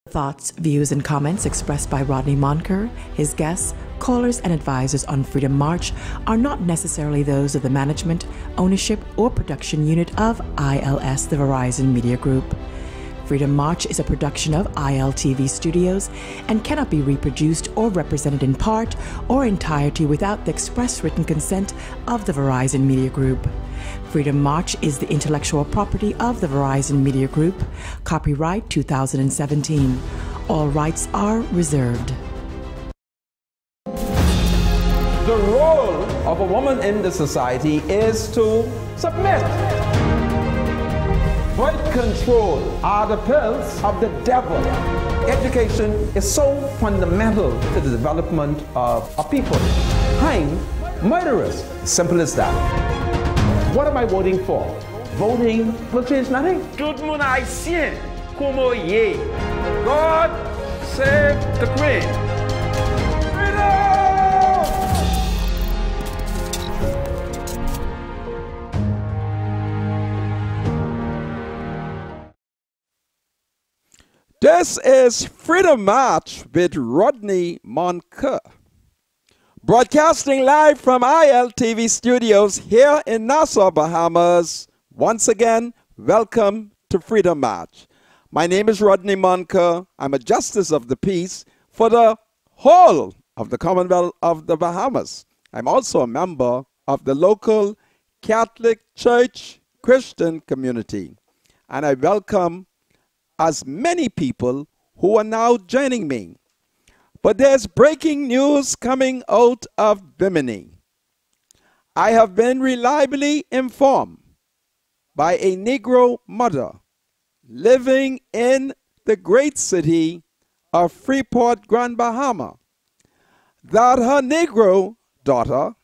Thoughts, views, and comments expressed by Rodney Monker, his guests, callers, and advisors on Freedom March are not necessarily those of the management, ownership, or production unit of ILS, the Verizon Media Group. Freedom March is a production of ILTV Studios and cannot be reproduced or represented in part or entirety without the express written consent of the Verizon Media Group. Freedom March is the intellectual property of the Verizon Media Group. Copyright 2017. All rights are reserved. The role of a woman in the society is to submit. Birth control are the pills of the devil. Education is so fundamental to the development of a people. I'm murderous. Simple as that. What am I voting for? Voting will change nothing. Tout le monde haïtien, como ye. God save the Queen. This is Freedom March with Rodney Monker. Broadcasting live from ILTV Studios here in Nassau, Bahamas. Once again, welcome to Freedom March. My name is Rodney Monker. I'm a Justice of the Peace for the whole of the Commonwealth of the Bahamas. I'm also a member of the local Catholic Church Christian community. And I welcome as many people who are now joining me. But there's breaking news coming out of Bimini. I have been reliably informed by a Negro mother living in the great city of Freeport, Grand Bahama, that her Negro daughter,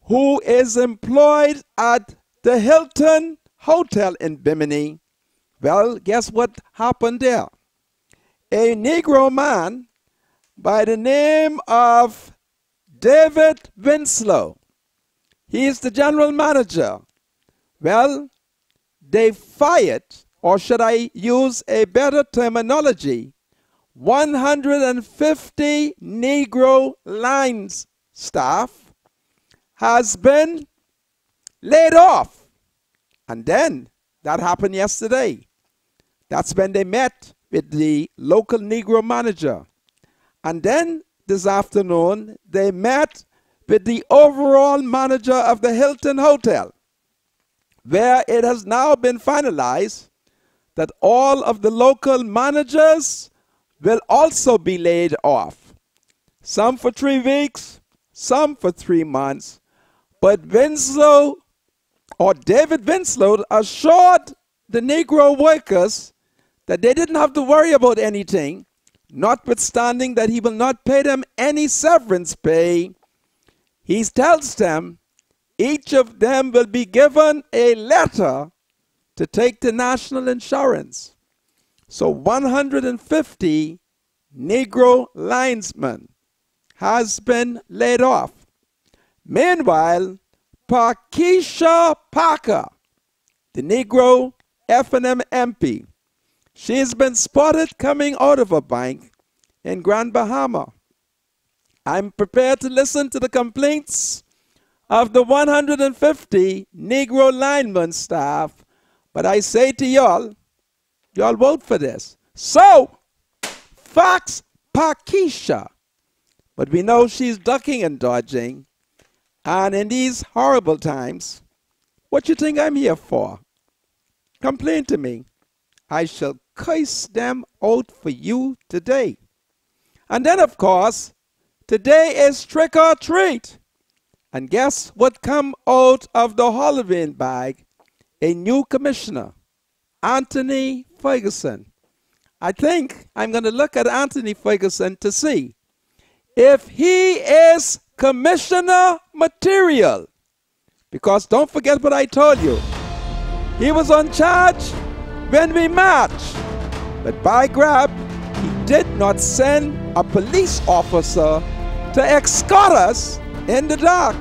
who is employed at the Hilton Hotel in Bimini, well, guess what happened there? A Negro man by the name of David Winslow, he is the general manager. Well, they fired, or should I use a better terminology, 150 Negro lines staff has been laid off. And then that happened yesterday. That's when they met with the local Negro manager. And then this afternoon, they met with the overall manager of the Hilton Hotel, where it has now been finalized that all of the local managers will also be laid off. Some for 3 weeks, some for 3 months. But Winslow, or David Winslow, assured the Negro workers that they didn't have to worry about anything, notwithstanding that he will not pay them any severance pay. He tells them each of them will be given a letter to take to national insurance. So 150 Negro linesmen has been laid off. Meanwhile, Parkeisha Parker, the Negro F&M MP, she's been spotted coming out of a bank in Grand Bahama. I'm prepared to listen to the complaints of the 150 Negro lineman staff, but I say to y'all vote for this. So, Fox Parkeisha. But we know she's ducking and dodging. And in these horrible times, what you think I'm here for? Complain to me. I shall curse them out for you today. And then, of course, today is trick or treat. And guess what come out of the Halloween bag? A new commissioner, Anthony Ferguson. I think I'm going to look at Anthony Ferguson to see if he is commissioner material. Because don't forget what I told you. He was on charge when we marched. But by grab, he did not send a police officer to escort us in the dark.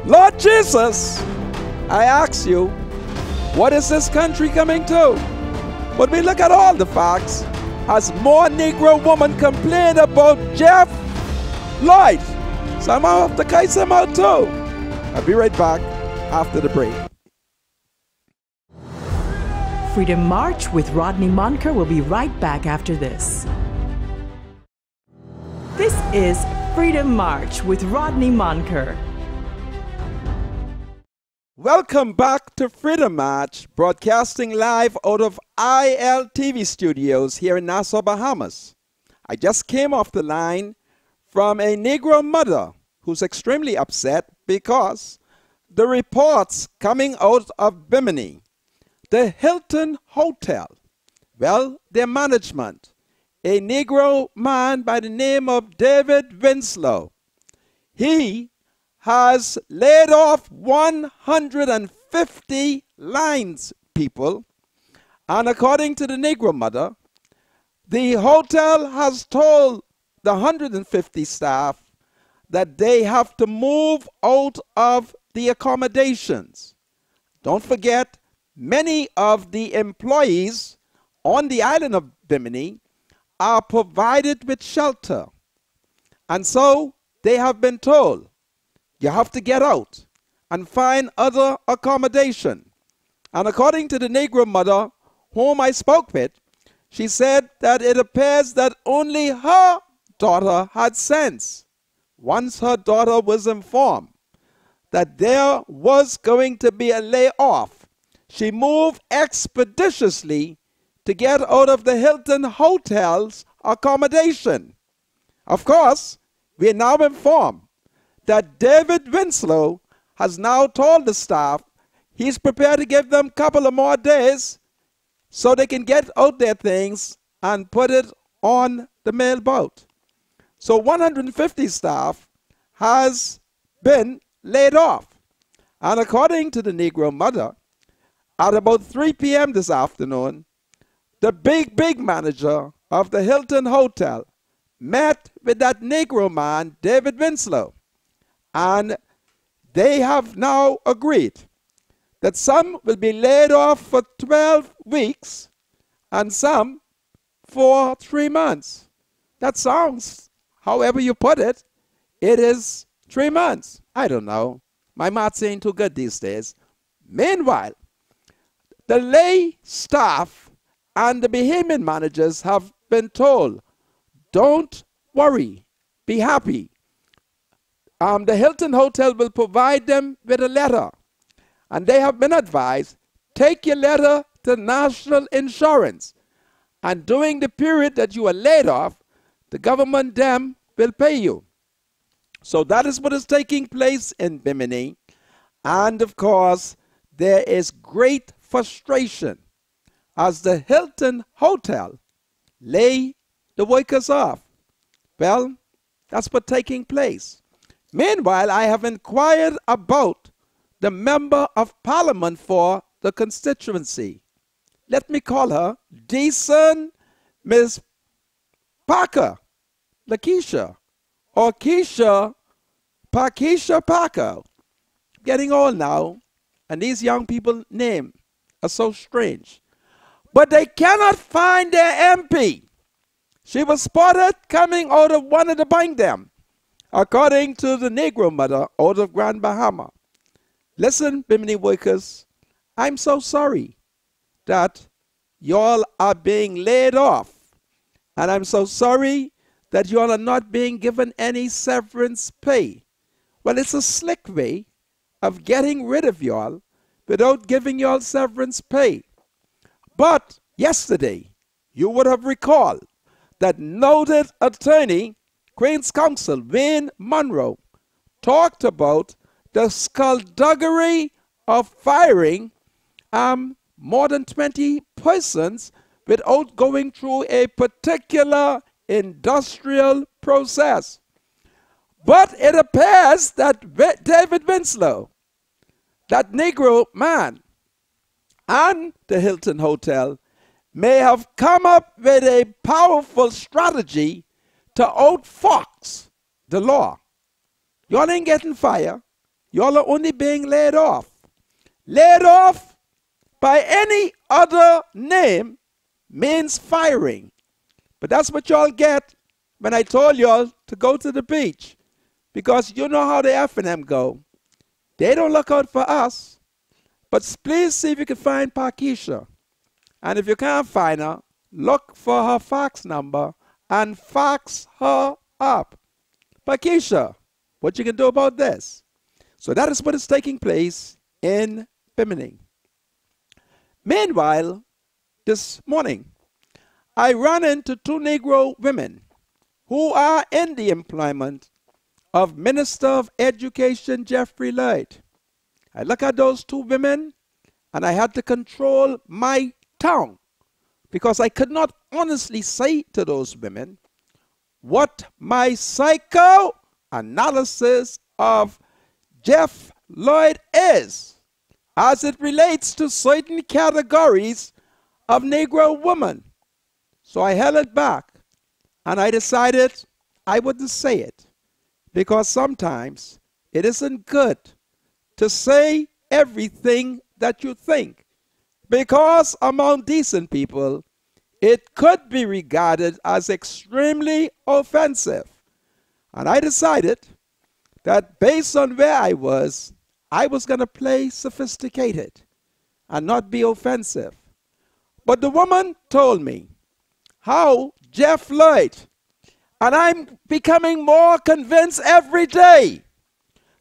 Lord Jesus, I ask you, what is this country coming to? But we look at all the facts. as more Negro women complain about Jeff Lloyd. So I'm going to have to kite some out too. I'll be right back after the break. Freedom March with Rodney Monker will be right back after this. This is Freedom March with Rodney Monker. Welcome back to Freedom March, broadcasting live out of ILTV studios here in Nassau, Bahamas. I just came off the line from a Negro mother who's extremely upset because the reports coming out of Bimini, the Hilton Hotel, well, their management, a Negro man by the name of David Winslow, he has laid off 150 lines people. And according to the Negro mother, the hotel has told the 150 staff that they have to move out of the accommodations. Don't forget, many of the employees on the island of Bimini are provided with shelter. And so they have been told, you have to get out and find other accommodation. And according to the Negro mother whom I spoke with, she said that it appears that only her daughter had sense. Once her daughter was informed that there was going to be a layoff, she moved expeditiously to get out of the Hilton Hotel's accommodation. Of course, we are now informed that David Winslow has now told the staff he's prepared to give them a couple of more days so they can get out their things and put it on the mailboat. So 150 staff has been laid off. And according to the Negro mother, at about 3 p.m. this afternoon, the big manager of the Hilton Hotel met with that Negro man, David Winslow. And they have now agreed that some will be laid off for 12 weeks and some for 3 months. That sounds, however you put it, it is 3 months. I don't know. My maths ain't too good these days. Meanwhile, the lay staff and the Bahamian managers have been told, don't worry, be happy. The Hilton Hotel will provide them with a letter. And they have been advised, take your letter to National Insurance. And during the period that you are laid off, the government them will pay you. So that is what is taking place in Bimini. And of course, there is great frustration as the Hilton Hotel lay the workers off. Well, that's what's taking place. Meanwhile, I have inquired about the member of parliament for the constituency. Let me call her decent Miss Parker, Lakeisha, or Keisha Parker. Getting old now, and these young people names are so strange. But they cannot find their MP. She was spotted coming out of one of the bank dam, according to the Negro mother out of Grand Bahama. Listen, Bimini workers, I'm so sorry that y'all are being laid off. And I'm so sorry that y'all are not being given any severance pay. Well, it's a slick way of getting rid of y'all without giving y'all severance pay. But yesterday, you would have recalled that noted attorney, Queen's Counsel Wayne Monroe, talked about the skullduggery of firing more than 20 persons without going through a particular industrial process. But it appears that David Winslow, that Negro man, and the Hilton Hotel may have come up with a powerful strategy to outfox the law. Y'all ain't getting fired. Y'all are only being laid off. Laid off by any other name means firing. But that's what y'all get when I told y'all to go to the beach. Because you know how the F&M go. They don't look out for us. But please see if you can find Parkeisha. And if you can't find her, look for her fax number and fax her up. Parkeisha, what you can do about this? So that is what is taking place in Bimini. Meanwhile, this morning, I ran into two Negro women who are in the employment of Minister of Education Jeffrey Lloyd. I look at those two women and I had to control my tongue because I could not honestly say to those women what my psychoanalysis of Jeff Lloyd is as it relates to certain categories of Negro women. So I held it back and I decided I wouldn't say it because sometimes it isn't good to say everything that you think, because among decent people it could be regarded as extremely offensive. And I decided that based on where I was going to play sophisticated and not be offensive. But the woman told me how Jeff Lloyd, and I'm becoming more convinced every day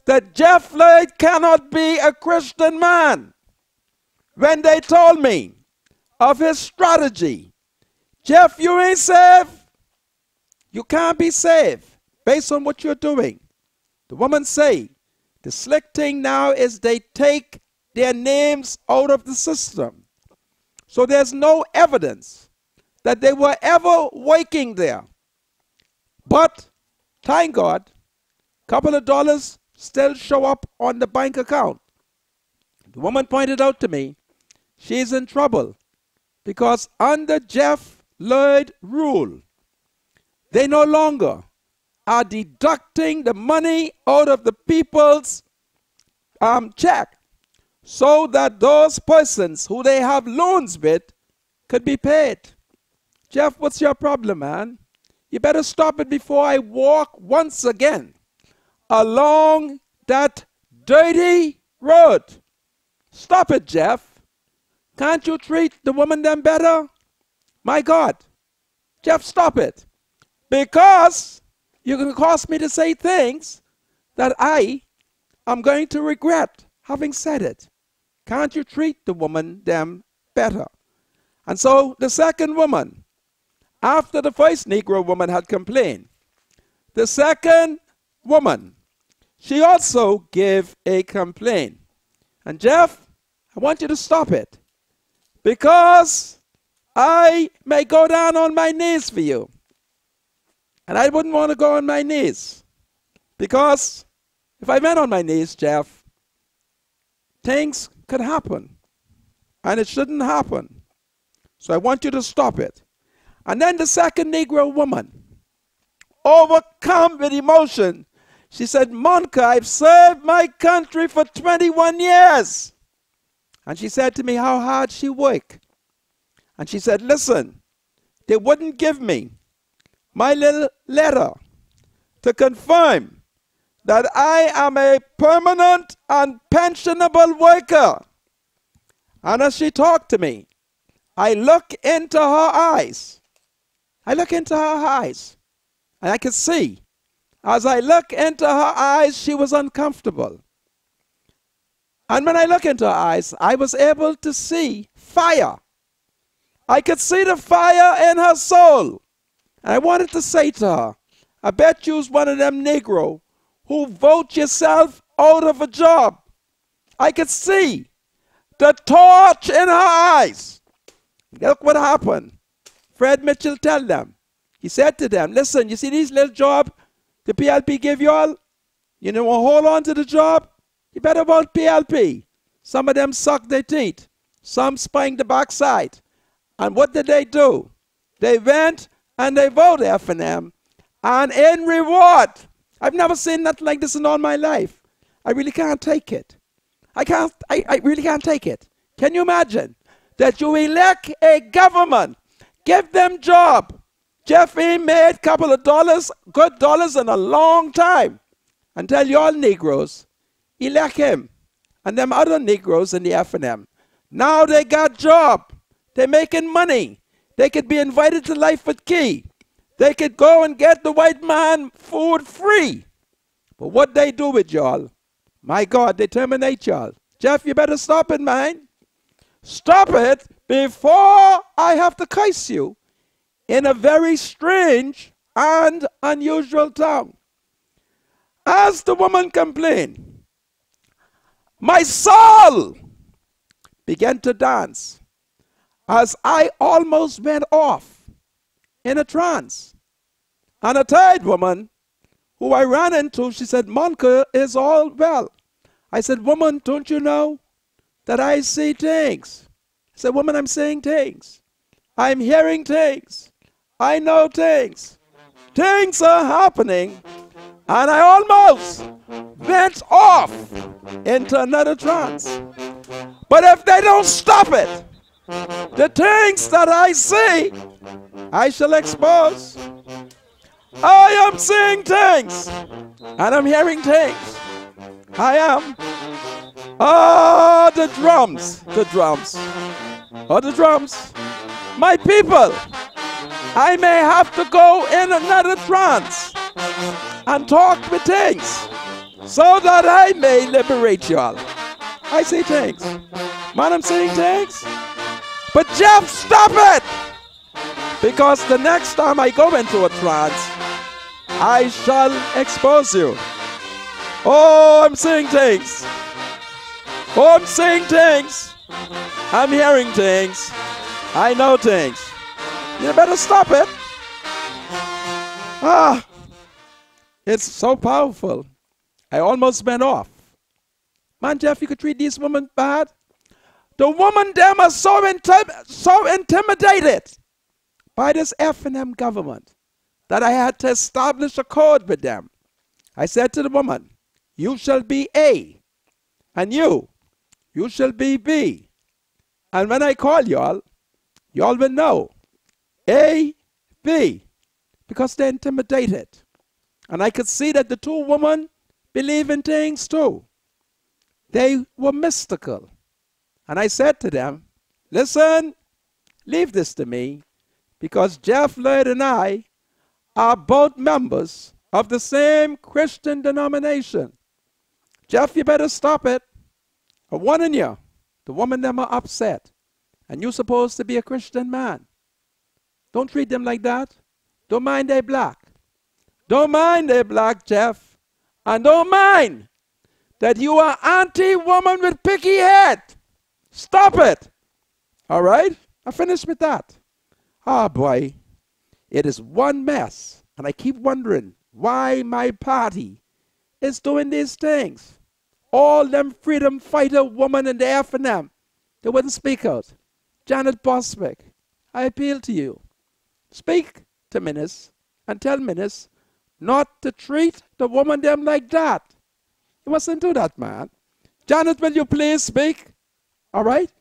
that Jeff Lloyd cannot be a Christian man. When they told me of his strategy, Jeff, you ain't saved. You can't be saved based on what you're doing. The woman say, the slick thing now is they take their names out of the system. So there's no evidence that they were ever working there. But thank God, a couple of dollars still show up on the bank account. The woman pointed out to me, she's in trouble because under Jeff Lloyd rule, they no longer are deducting the money out of the people's check so that those persons who they have loans with could be paid. Jeff, what's your problem, man? You better stop it before I walk once again along that dirty road. Stop it, Jeff. Can't you treat the woman them better? My God. Jeff, stop it. Because you're going to cause me to say things that I am going to regret having said it. Can't you treat the woman them better? And so the second woman, after the first Negro woman had complained, the second woman, she also gave a complaint. And Jeff, I want you to stop it because I may go down on my knees for you. And I wouldn't want to go on my knees because if I went on my knees, Jeff, things could happen and it shouldn't happen. So I want you to stop it. And then the second Negro woman, overcome with emotion, she said, Monica, I've served my country for 21 years. And she said to me how hard she worked. And she said, listen, they wouldn't give me my little letter to confirm that I am a permanent and pensionable worker. And as she talked to me, I look into her eyes. I look into her eyes, and I could see, as I look into her eyes, she was uncomfortable. And when I look into her eyes, I was able to see fire. I could see the fire in her soul. And I wanted to say to her, I bet you's one of them Negro who vote yourself out of a job. I could see the torch in her eyes. Look what happened. Fred Mitchell tell them. He said to them, listen, you see these little jobs the PLP give you all? You know, hold on to the job? You better vote PLP. Some of them suck their teeth. Some spine the backside. And what did they do? They went and they voted F&M. And in reward, I've never seen nothing like this in all my life. I really can't take it. I really can't take it. Can you imagine that you elect a government, give them job, Jeff ain't made a couple of dollars, good dollars in a long time. And tell you all Negroes, elect him and them other Negroes in the F&M. Now they got job. They're making money. They could be invited to Life with Key. They could go and get the white man food free. But what they do with y'all, my God, they terminate y'all. Jeff, you better stop it, man. Stop it before I have to curse you in a very strange and unusual tongue. As the woman complained, my soul began to dance as I almost went off in a trance. And a third woman who I ran into, she said, Monica, is all well? I said, woman, don't you know that I see things? I said, woman, I'm seeing things. I'm hearing things. I know things. Things are happening. And I almost went off into another trance. But if they don't stop it, the things that I see, I shall expose. I am seeing things, and I'm hearing things. I am. Oh, the drums, the drums. Oh, the drums. My people, I may have to go in another trance and talk with things so that I may liberate y'all. I see things. Man, I'm seeing things. But Jeff, stop it! Because the next time I go into a trance, I shall expose you. Oh, I'm seeing things. Oh, I'm seeing things. I'm hearing things. I know things. You better stop it. Ah, it's so powerful. I almost went off. Man, Jeff, you could treat these women bad. The women, them are so intimidated by this F&M government that I had to establish a code with them. I said to the woman, you shall be A, and you shall be B. And when I call y'all will know A, B, because they're intimidated. And I could see that the two women believe in things too. They were mystical. And I said to them, listen, leave this to me, because Jeff Lloyd and I are both members of the same Christian denomination. Jeff, you better stop it. I'm warning you, the woman them are upset. And you're supposed to be a Christian man. Don't treat them like that. Don't mind they black. Don't mind they black, Jeff. And don't mind that you are anti-woman with picky head. Stop it. All right? I finished with that. Ah, boy. It is one mess. And I keep wondering why my party is doing these things. All them freedom fighter women in the F&M, they wouldn't speak out. Janet Boswick, I appeal to you. Speak to Minnis and tell Minnis not to treat the woman them like that. You mustn't do that, man. Janet, will you please speak? All right?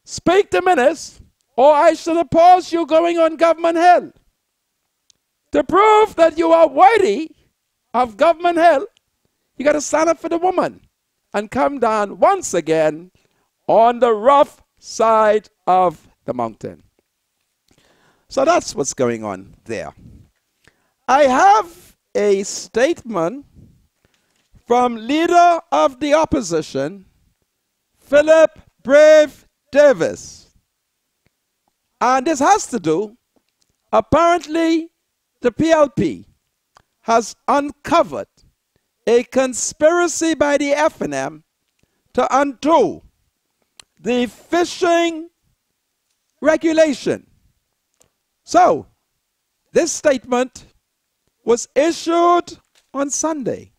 Speak to Minnis, or I shall oppose you going on government hell. To prove that you are worthy of government hell, you got to stand up for the woman and come down once again on the rough side of the mountain. So that's what's going on there. I have a statement from leader of the opposition, Philip Brave Davis. And this has to do, apparently the PLP has uncovered a conspiracy by the F&M to undo the fishing regulation. So, this statement was issued on Sunday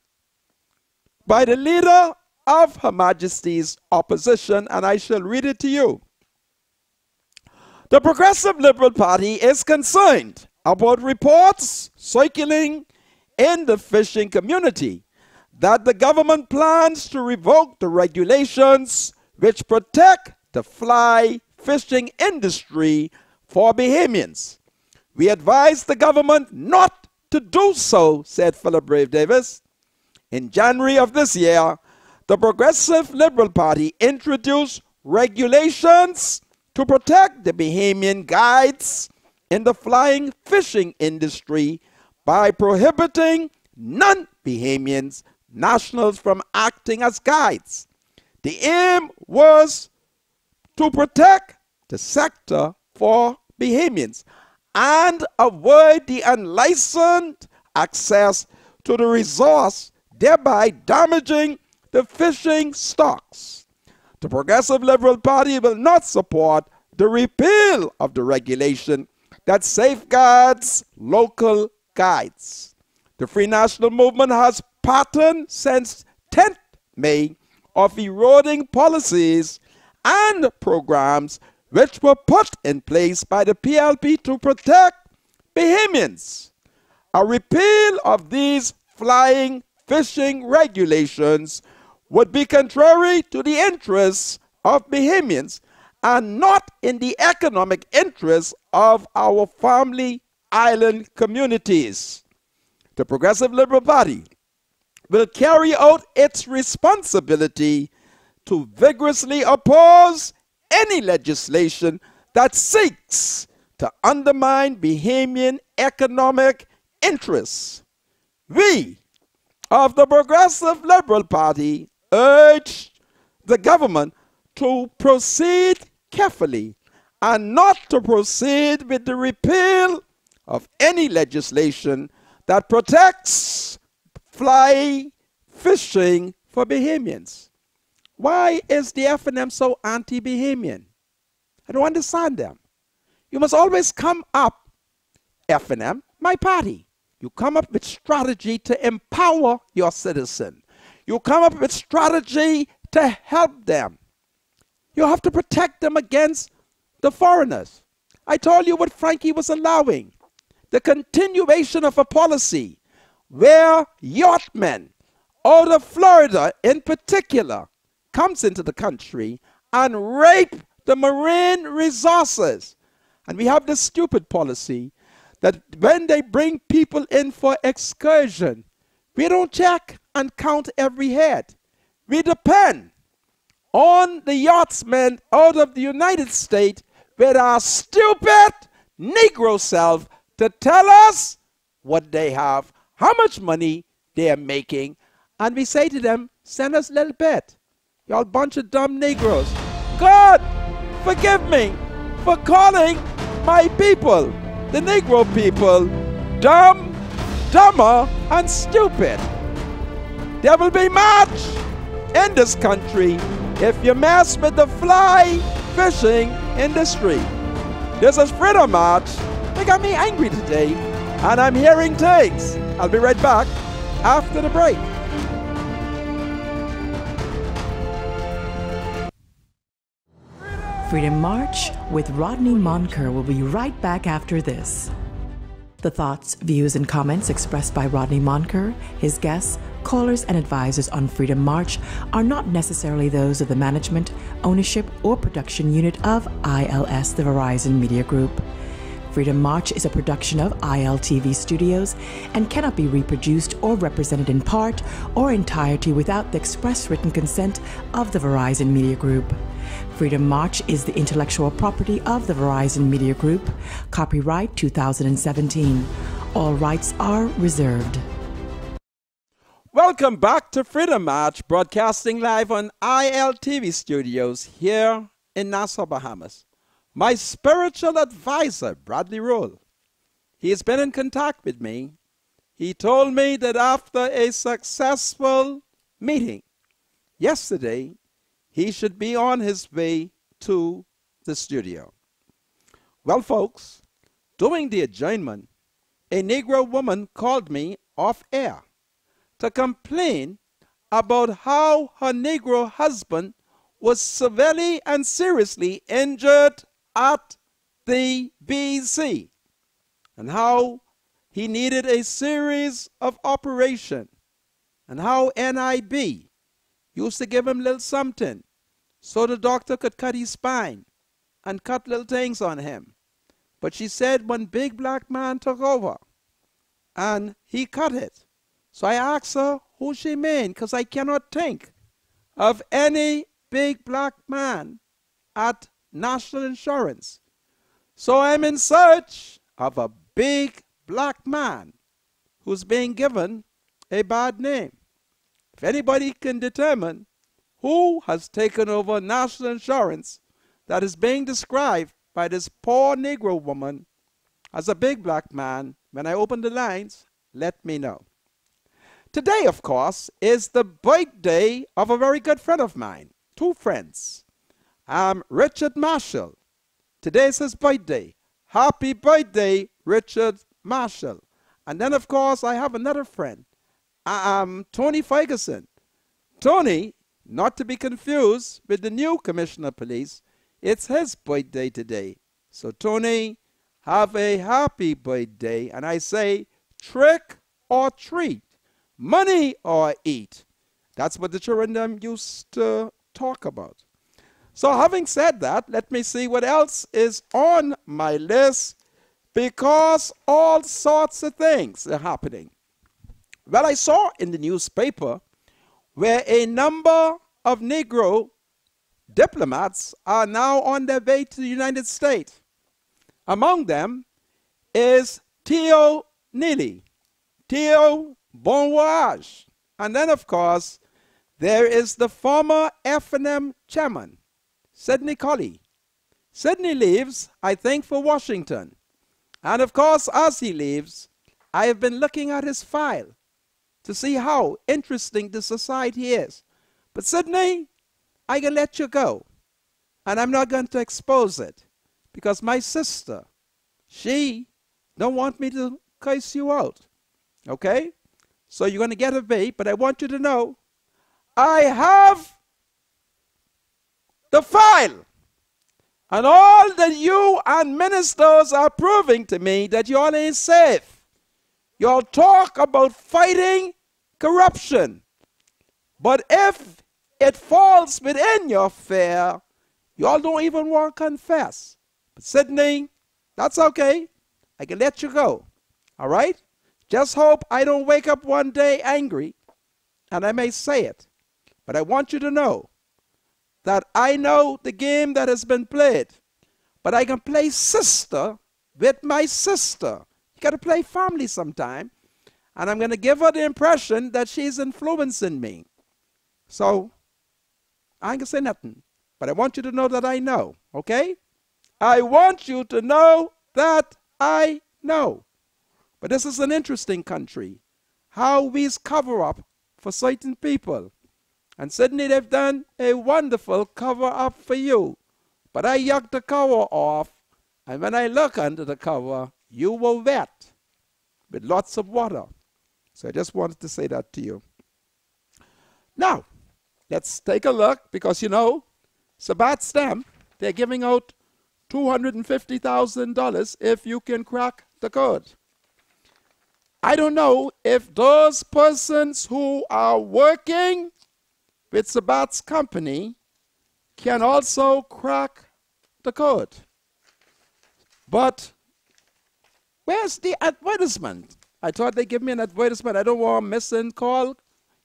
by the leader of Her Majesty's opposition, and I shall read it to you. The Progressive Liberal Party is concerned about reports circulating in the fishing community that the government plans to revoke the regulations which protect the fly fishing industry for Bahamians. We advise the government not to do so, said Philip Brave Davis. In January of this year, the Progressive Liberal Party introduced regulations to protect the Bahamian guides in the flying fishing industry by prohibiting non-Bahamians nationals from acting as guides. The aim was to protect the sector for Bahamians and avoid the unlicensed access to the resource, thereby damaging the fishing stocks. The Progressive Liberal Party will not support the repeal of the regulation that safeguards local guides. The Free National Movement has patterned since 10th May of eroding policies and programs which were put in place by the PLP to protect Bahamians. A repeal of these flying fishing regulations would be contrary to the interests of Bahamians and not in the economic interests of our family island communities. The Progressive Liberal Party will carry out its responsibility to vigorously oppose any legislation that seeks to undermine Bahamian economic interests. We of the Progressive Liberal Party urge the government to proceed carefully and not to proceed with the repeal of any legislation that protects fly fishing for Bahamians. Why is the FNM so anti-Bahamian? I don't understand them. You must always come up, FNM, my party. You come up with strategy to empower your citizen. You come up with strategy to help them. You have to protect them against the foreigners. I told you what Frankie was allowing. The continuation of a policy where yachtmen out of Florida in particular comes into the country and rape the marine resources. And we have this stupid policy that when they bring people in for excursion, we don't check and count every head. We depend on the yachtsmen out of the United States with our stupid Negro self to tell us what they have, how much money they are making, and we say to them, send us a little bit. Y'all bunch of dumb Negroes. God, forgive me for calling my people, the Negro people, dumb, dumber, and stupid. There will be much in this country if you mess with the fly fishing industry. This is Freedom March. They got me angry today, and I'm hearing things. I'll be right back after the break. Freedom March with Rodney Monker will be right back after this. The thoughts, views, and comments expressed by Rodney Monker, his guests, callers, and advisors on Freedom March are not necessarily those of the management, ownership, or production unit of ILS, the Verizon Media Group. Freedom March is a production of ILTV Studios and cannot be reproduced or represented in part or entirety without the express written consent of the Verizon Media Group. Freedom March is the intellectual property of the Verizon Media Group. Copyright 2017. All rights are reserved. Welcome back to Freedom March, broadcasting live on ILTV Studios here in Nassau, Bahamas. My spiritual advisor, Bradley Roll, he has been in contact with me. He told me that after a successful meeting yesterday, he should be on his way to the studio. Well, folks, during the adjournment, a Negro woman called me off air to complain about how her Negro husband was severely and seriously injured at the BC and how he needed a series of operations and how NIB used to give him little something so the doctor could cut his spine and cut little things on him. But she said one big black man took over and he cut it. So I asked her who she mean, because I cannot think of any big black man at National Insurance. So I'm in search of a big black man who's being given a bad name. If anybody can determine who has taken over National Insurance that is being described by this poor Negro woman as a big black man, when I open the lines, let me know. Today, of course, is the birthday of a very good friend of mine. Two friends. Richard Marshall. Today is his birthday. Happy birthday, Richard Marshall. And then, of course, I have another friend, Tony Ferguson. Tony, not to be confused with the new Commissioner of Police, it's his birthday today. So, Tony, have a happy birthday. And I say, trick or treat, money or eat. That's what the children used to talk about. So having said that, let me see what else is on my list, because all sorts of things are happening. Well, I saw in the newspaper where a number of Negro diplomats are now on their way to the United States. Among them is Theo Neely, Theo Bon Voyage. And then, of course, there is the former F&M chairman, Sidney Colley. Sidney leaves, I think, for Washington. And of course, as he leaves, I have been looking at his file to see how interesting the society is. But Sidney, I can let you go. And I'm not going to expose it, because my sister, she don't want me to curse you out. Okay? So you're going to get a bait, but I want you to know, I have the file. And all that you and ministers are proving to me that you all ain't safe. You all talk about fighting corruption. But if it falls within your fear, you all don't even want to confess. But Sidney, that's okay. I can let you go. All right? Just hope I don't wake up one day angry, and I may say it. But I want you to know that I know the game that has been played, but I can play sister with my sister. You got to play family sometime, and I'm going to give her the impression that she's influencing me. So I ain't going to say nothing, but I want you to know that I know, okay? I want you to know that I know. But this is an interesting country, how we cover up for certain people. And Sidney, they've done a wonderful cover up for you. But I yucked the cover off, and when I look under the cover, you were wet with lots of water. So I just wanted to say that to you. Now, let's take a look, because you know, Sabat Stamp, they're giving out $250,000 if you can crack the code. I don't know if those persons who are working with Sabat's company can also crack the code. But where's the advertisement? I thought they'd give me an advertisement. I don't want a missing call.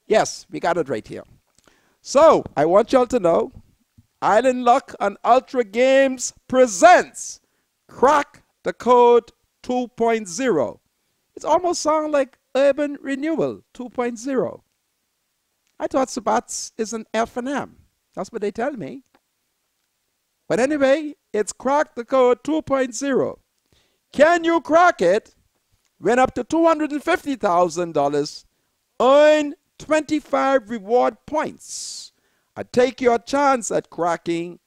Yes, we got it right here. So I want y'all to know, Island Luck and Ultra Games presents Crack the Code 2.0. It almost sounds like Urban Renewal 2.0. I thought Sabat's is an F&M. That's what they tell me. But anyway, it's Crack the Code 2.0. Can you crack it? Win up to $250,000. Earn 25 reward points. I take your chance at cracking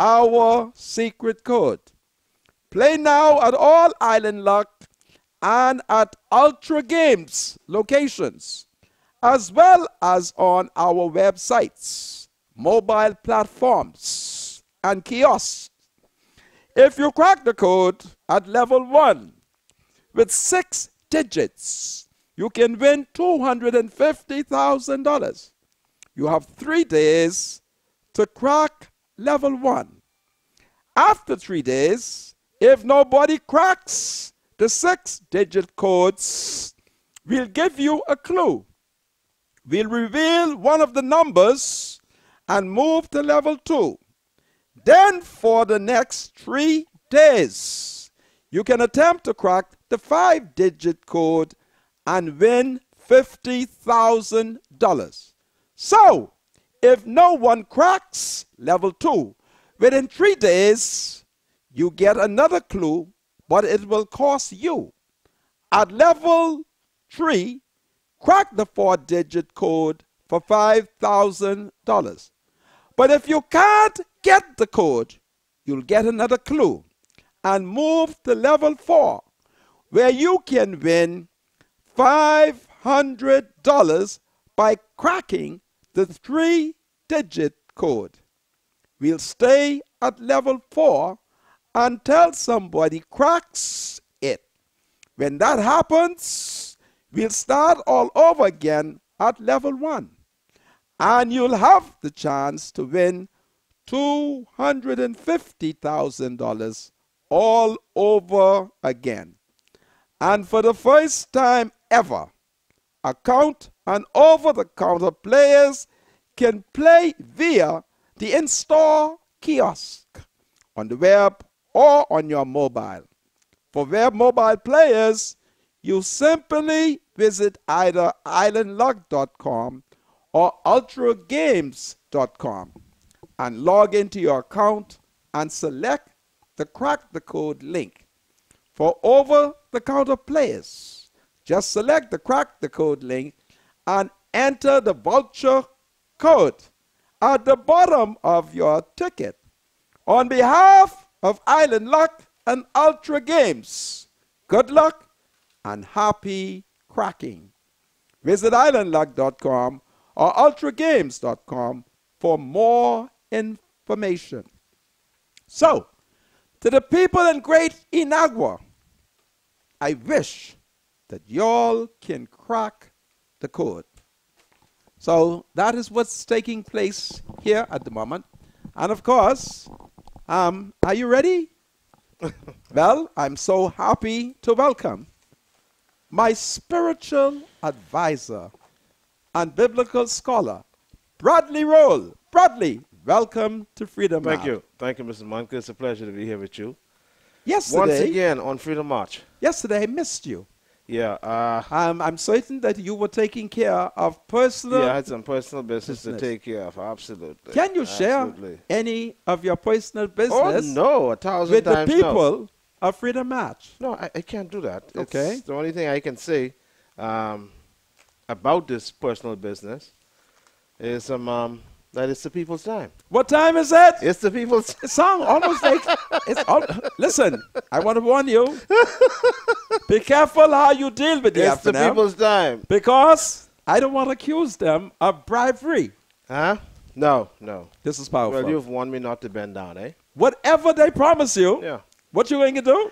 our secret code. Play now at all Island Luck and at Ultra Games locations, as well as on our websites, mobile platforms, and kiosks. If you crack the code at level 1 with 6 digits, you can win $250,000. You have 3 days to crack level 1. After 3 days, If nobody cracks the 6-digit codes, we'll give you a clue. We'll reveal one of the numbers and move to level 2. Then for the next 3 days, you can attempt to crack the 5-digit code and win $50,000. So, if no one cracks level 2, within 3 days, you get another clue, but it will cost you. At level 3, crack the 4-digit code for $5,000. But if you can't get the code, you'll get another clue and move to level 4, where you can win $500 by cracking the 3-digit code. We'll stay at level 4 until somebody cracks it. When that happens, we'll start all over again at level 1. And you'll have the chance to win $250,000 all over again. And for the first time ever, account and over-the-counter players can play via the in-store kiosk on the web or on your mobile. For web mobile players, you simply visit either islandluck.com or ultragames.com and log into your account and select the Crack the Code link. For over-the-counter players, just select the Crack the Code link and enter the voucher code at the bottom of your ticket. On behalf of Island Luck and Ultra Games, good luck and happy cracking. Visit islandluck.com or ultragames.com for more information. So, to the people in Great Inagua, I wish that y'all can crack the code. So that is what's taking place here at the moment. And of course, are you ready? Well, I'm so happy to welcome my spiritual advisor and biblical scholar, Bradley Roll. Bradley, welcome to Freedom March. Thank you. Thank you, Mr. Monk. It's a pleasure to be here with you. Yesterday, Once again on Freedom March. Yesterday I missed you. Yeah. I'm certain that you were taking care of personal... Yeah, I had some personal business to take care of. Absolutely. Can you share any of your personal business Oh, no. 1,000 with the times people of Freedom March? No, I can't do that. Okay. It's the only thing I can say about this personal business is that it's the people's time. What time is it? It's the people's It sounds almost like listen, I want to warn you. Be careful how you deal with the It's the FNM, people's time. because I don't want to accuse them of bribery. Huh? No, no. This is powerful. Well, you've warned me not to bend down, eh? Whatever they promise you, Yeah. what you going to do?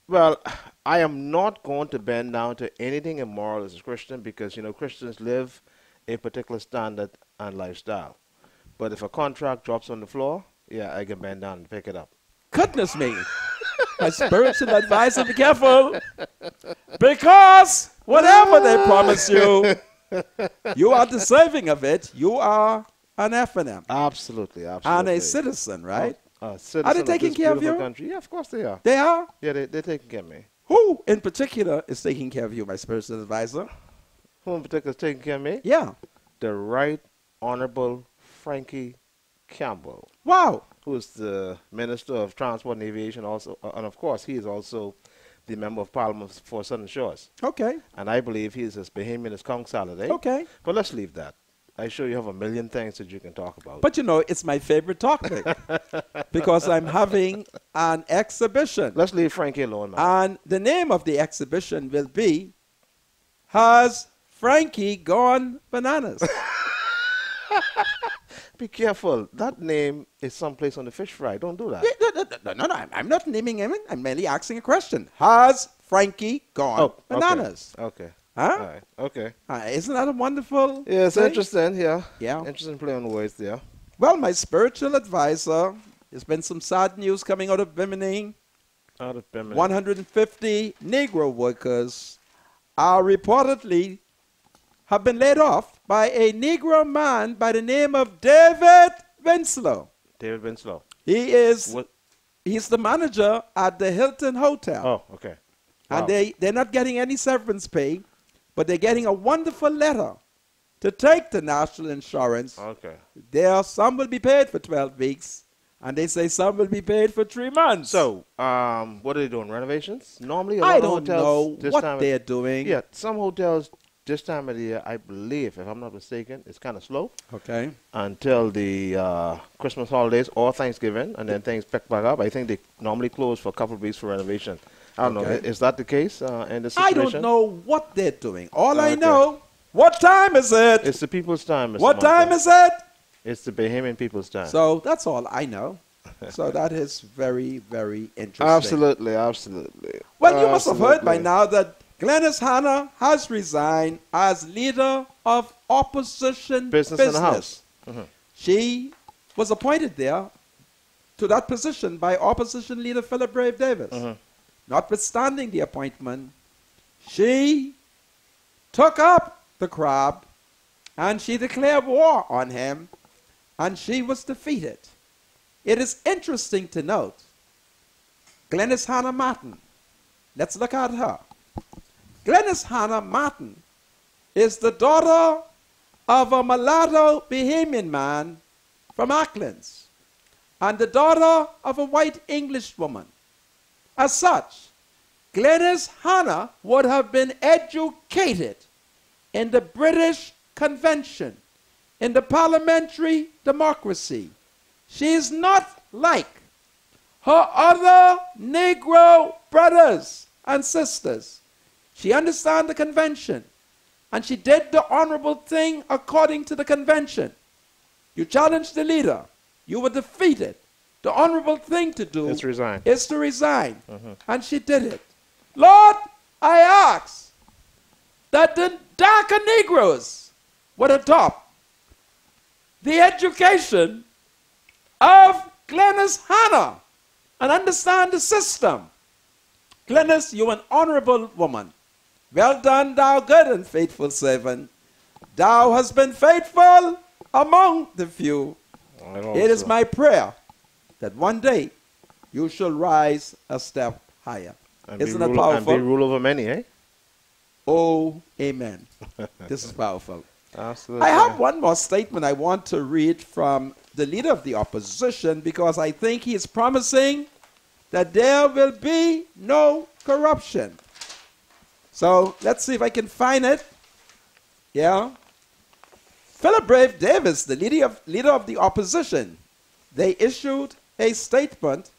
Well, I am not going to bend down to anything immoral as a Christian because, Christians live a particular standard and lifestyle. But if a contract drops on the floor, yeah, I can bend down and pick it up. Goodness me. My spiritual advisor, be careful. Because whatever they promise you, you are deserving of it. You are an FNM Absolutely, absolutely. and a citizen, right? Citizen Are they of taking this care of beautiful you? country. Yeah, of course they are. They are? Yeah, they're taking care of me. Who in particular is taking care of you, my spiritual advisor? Who in particular is taking care of me? Yeah. The Right Honorable Frankie Campbell, Wow. who is the Minister of Transport and Aviation also, and of course he is also the Member of Parliament for Southern Shores. Okay. And I believe he is as Bahamian as Kong Saturday. Okay. But let's leave that. I'm sure you have a million things that you can talk about. But it's my favorite topic because I'm having an exhibition. Let's leave Frankie alone, man. And the name of the exhibition will be, Has Frankie Gone Bananas? Be careful. That name is someplace on the fish fry. Don't do that. No, I'm not naming him. I'm merely asking a question. Has Frankie gone bananas? Okay. Huh? All right. Okay. Isn't that a wonderful Yeah, it's thing? interesting. Yeah. Yeah. Interesting play on words there. Well, my spiritual advisor, there's been some sad news coming out of Bimini. Out of Birmingham. 150 Negro workers are reportedly have been laid off by a Negro man by the name of David Winslow. David Winslow. He's the manager at the Hilton Hotel. Oh, okay. Wow. And they're not getting any severance pay, but they're getting a wonderful letter to take to National Insurance. Okay. Some will be paid for 12 weeks, and they say some will be paid for 3 months. So, what are they doing? Renovations? Normally, I don't know what they're doing. Yeah, some hotels this time of the year, I believe, if I'm not mistaken, it's kind of slow. Okay. Until the Christmas holidays or Thanksgiving, and then things pick back up. I think they normally close for a couple of weeks for renovation. I don't know. Is that the case in this situation? I don't know what they're doing. All I know, what time is it? It's the people's time, Mr. What Martin. time is it? It's the Bahamian people's time. So that's all I know. So that is very, very interesting. Absolutely, absolutely. Well, you must have heard by now that Glenys Hanna has resigned as leader of opposition business. In the House. Mm-hmm. She was appointed there to that position by opposition leader Philip Brave Davis. Mm-hmm. Notwithstanding the appointment, she took up the crab and she declared war on him, and she was defeated. It is interesting to note Glenys Hanna Martin. Let's look at her. Glenys Hanna Martin is the daughter of a mulatto Bahamian man from Acklands and the daughter of a white English woman. As such, Glenys Hanna would have been educated in the British Convention, in the parliamentary democracy. She is not like her other Negro brothers and sisters. She understands the convention, and she did the honorable thing according to the convention. You challenged the leader. You were defeated. The honorable thing to do is to resign. Mm-hmm. And she did it. Lord, I ask that the darker Negroes would adopt the education of Glenys Hanna and understand the system. Glenys, you're an honorable woman. Well done, thou good and faithful servant. Thou hast been faithful among the few. It is my prayer that one day you shall rise a step higher. Isn't that powerful? And be rule over many, eh? Oh, amen. This is powerful. Absolutely. I have one more statement I want to read from the leader of the opposition, because I think he is promising that there will be no corruption. So let's see if I can find it. Yeah. Philip Brave Davis, the leader of the opposition, they issued a statement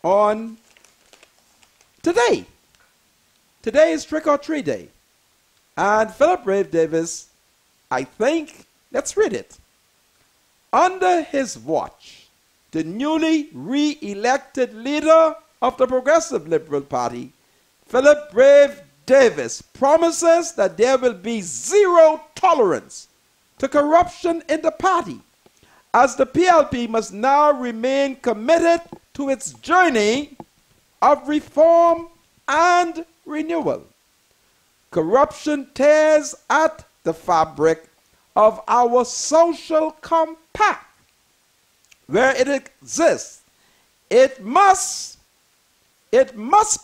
on today. Today is Trick or Treat Day. And Philip Brave Davis, I think, let's read it. Under his watch, the newly re-elected leader of the Progressive Liberal Party, Philip Brave Davis, promises that there will be zero tolerance to corruption in the party, as the PLP must now remain committed to its journey of reform and renewal. Corruption tears at the fabric of our social compact. Where it exists, it must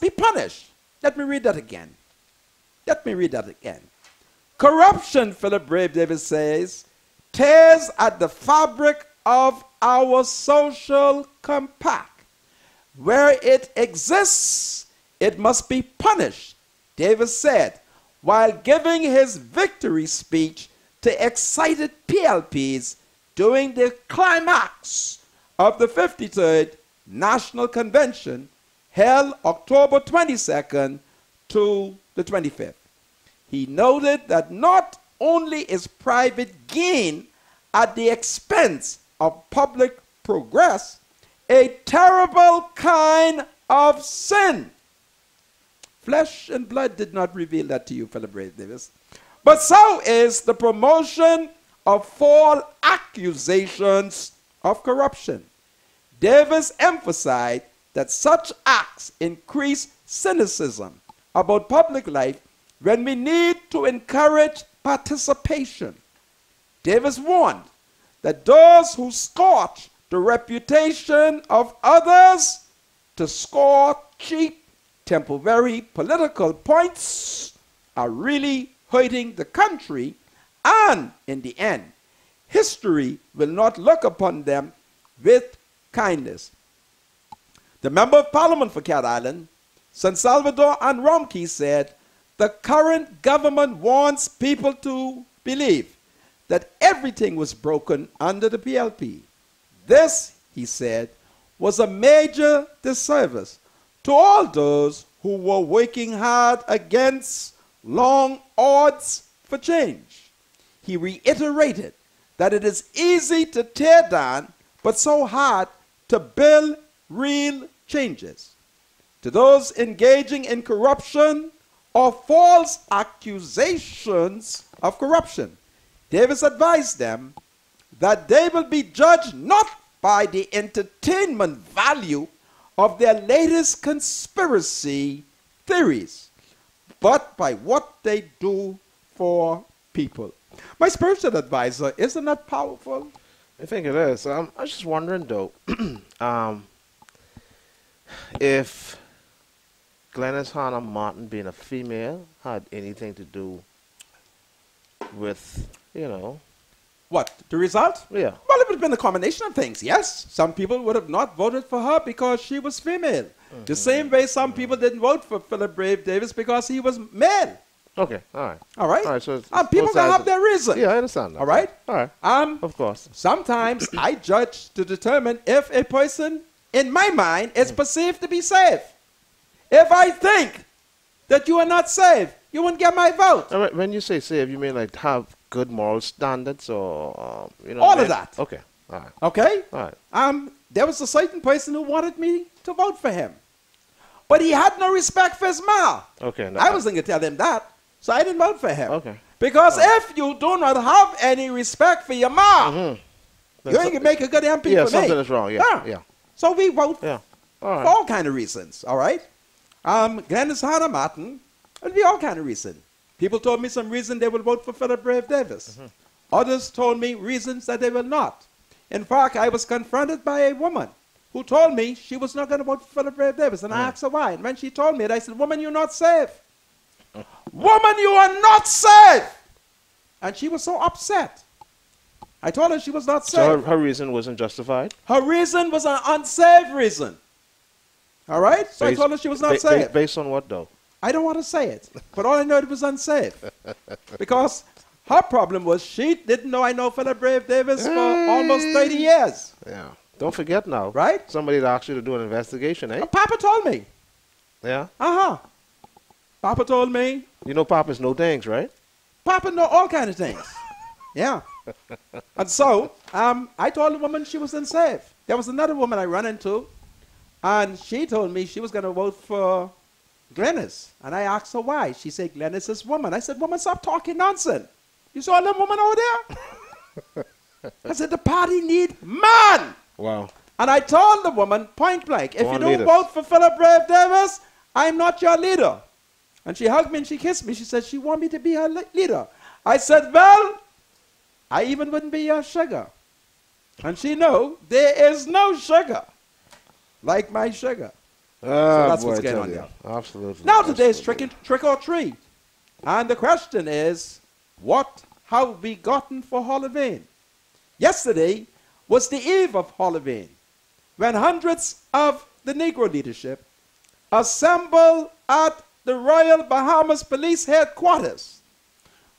be punished. Let me read that again. Corruption, Philip Brave Davis says, tears at the fabric of our social compact. Where it exists, it must be punished, Davis said, while giving his victory speech to excited PLPs during the climax of the 53rd National Convention held October 22nd to the 25th. He noted that not only is private gain at the expense of public progress a terrible kind of sin. Flesh and blood did not reveal that to you, Philip Brave Davis. But so is the promotion of false accusations of corruption. Davis emphasized that such acts increase cynicism about public life when we need to encourage participation. Davis warned that those who scorch the reputation of others to score cheap, temporary political points are really hurting the country, and in the end, history will not look upon them with kindness. The Member of Parliament for Cat Island, San Salvador and Romkey, said the current government wants people to believe that everything was broken under the PLP. This, he said, was a major disservice to all those who were working hard against long odds for change. He reiterated that it is easy to tear down, but so hard to build real changes. To those engaging in corruption or false accusations of corruption, Davis advised them that they will be judged not by the entertainment value of their latest conspiracy theories, but by what they do for people. My spiritual advisor, isn't that powerful? I think it is. I was just wondering, though, if Glennis Hannah Martin being a female had anything to do with, you know. What, the result? Yeah. Well, it would have been a combination of things, yes. Some people would have not voted for her because she was female. The same way some people didn't vote for Philip Brave Davis because he was male. Okay, all right. All right? All right, so People can have their reason. Yeah, I understand that. All right? All right. Of course. Sometimes I judge to determine if a person, in my mind, is perceived to be saved. If I think that you are not saved, you won't get my vote. All right, when you say save, you mean like have good moral standards or, you know. All of that. Okay, all right. Okay? All right. There was a certain person who wanted me to vote for him. But he had no respect for his ma. Okay. No, I wasn't going to tell him that. So I didn't vote for him. Okay. Because if you do not have any respect for your ma, you ain't going to make a good MP for me. Yeah, something is wrong. Yeah. So we vote Yeah. All for right. all kind of reasons. All right? Glennis Hannah Martin, it'll be all kind of reason. People told me some reason they will vote for Philip Brave Davis. Others told me reasons that they will not. In fact, I was confronted by a woman who told me she was not going to vote for Philip Brave Davis. And I asked her why. And when she told me it, I said, woman, you're not safe. Woman, you are not safe. And she was so upset. I told her she was not safe. So her reason wasn't justified? Her reason was an unsafe reason. All right? So I told her she was not safe. Based on what, though? I don't want to say it. But all I know, it was unsafe. Because her problem was she didn't know I know Philip Brave Davis for almost 30 years. Yeah. Don't forget now. Right? Somebody asked you to do an investigation, eh? Papa told me. Yeah? Uh-huh. Papa told me. You know Papa's know things, right? Papa know all kind of things. Yeah. And so, I told the woman she was unsafe. There was another woman I ran into, and she told me she was going to vote for Glennis. And I asked her why. She said, Glennis is woman. I said, woman, stop talking nonsense. You saw that woman over there? I said, the party need man. Wow. And I told the woman point blank, if you don't leaders. vote for Philip Brave Davis, I'm not your leader. And she hugged me and she kissed me. She said she want me to be her leader. I said, well, I even wouldn't be your sugar. And she know there is no sugar like my sugar. So that's what's going on there. Absolutely. Now today's trick or treat. And the question is, what have we gotten for Halloween? Yesterday was the eve of Halloween, when hundreds of the Negro leadership assembled at the Royal Bahamas Police Headquarters,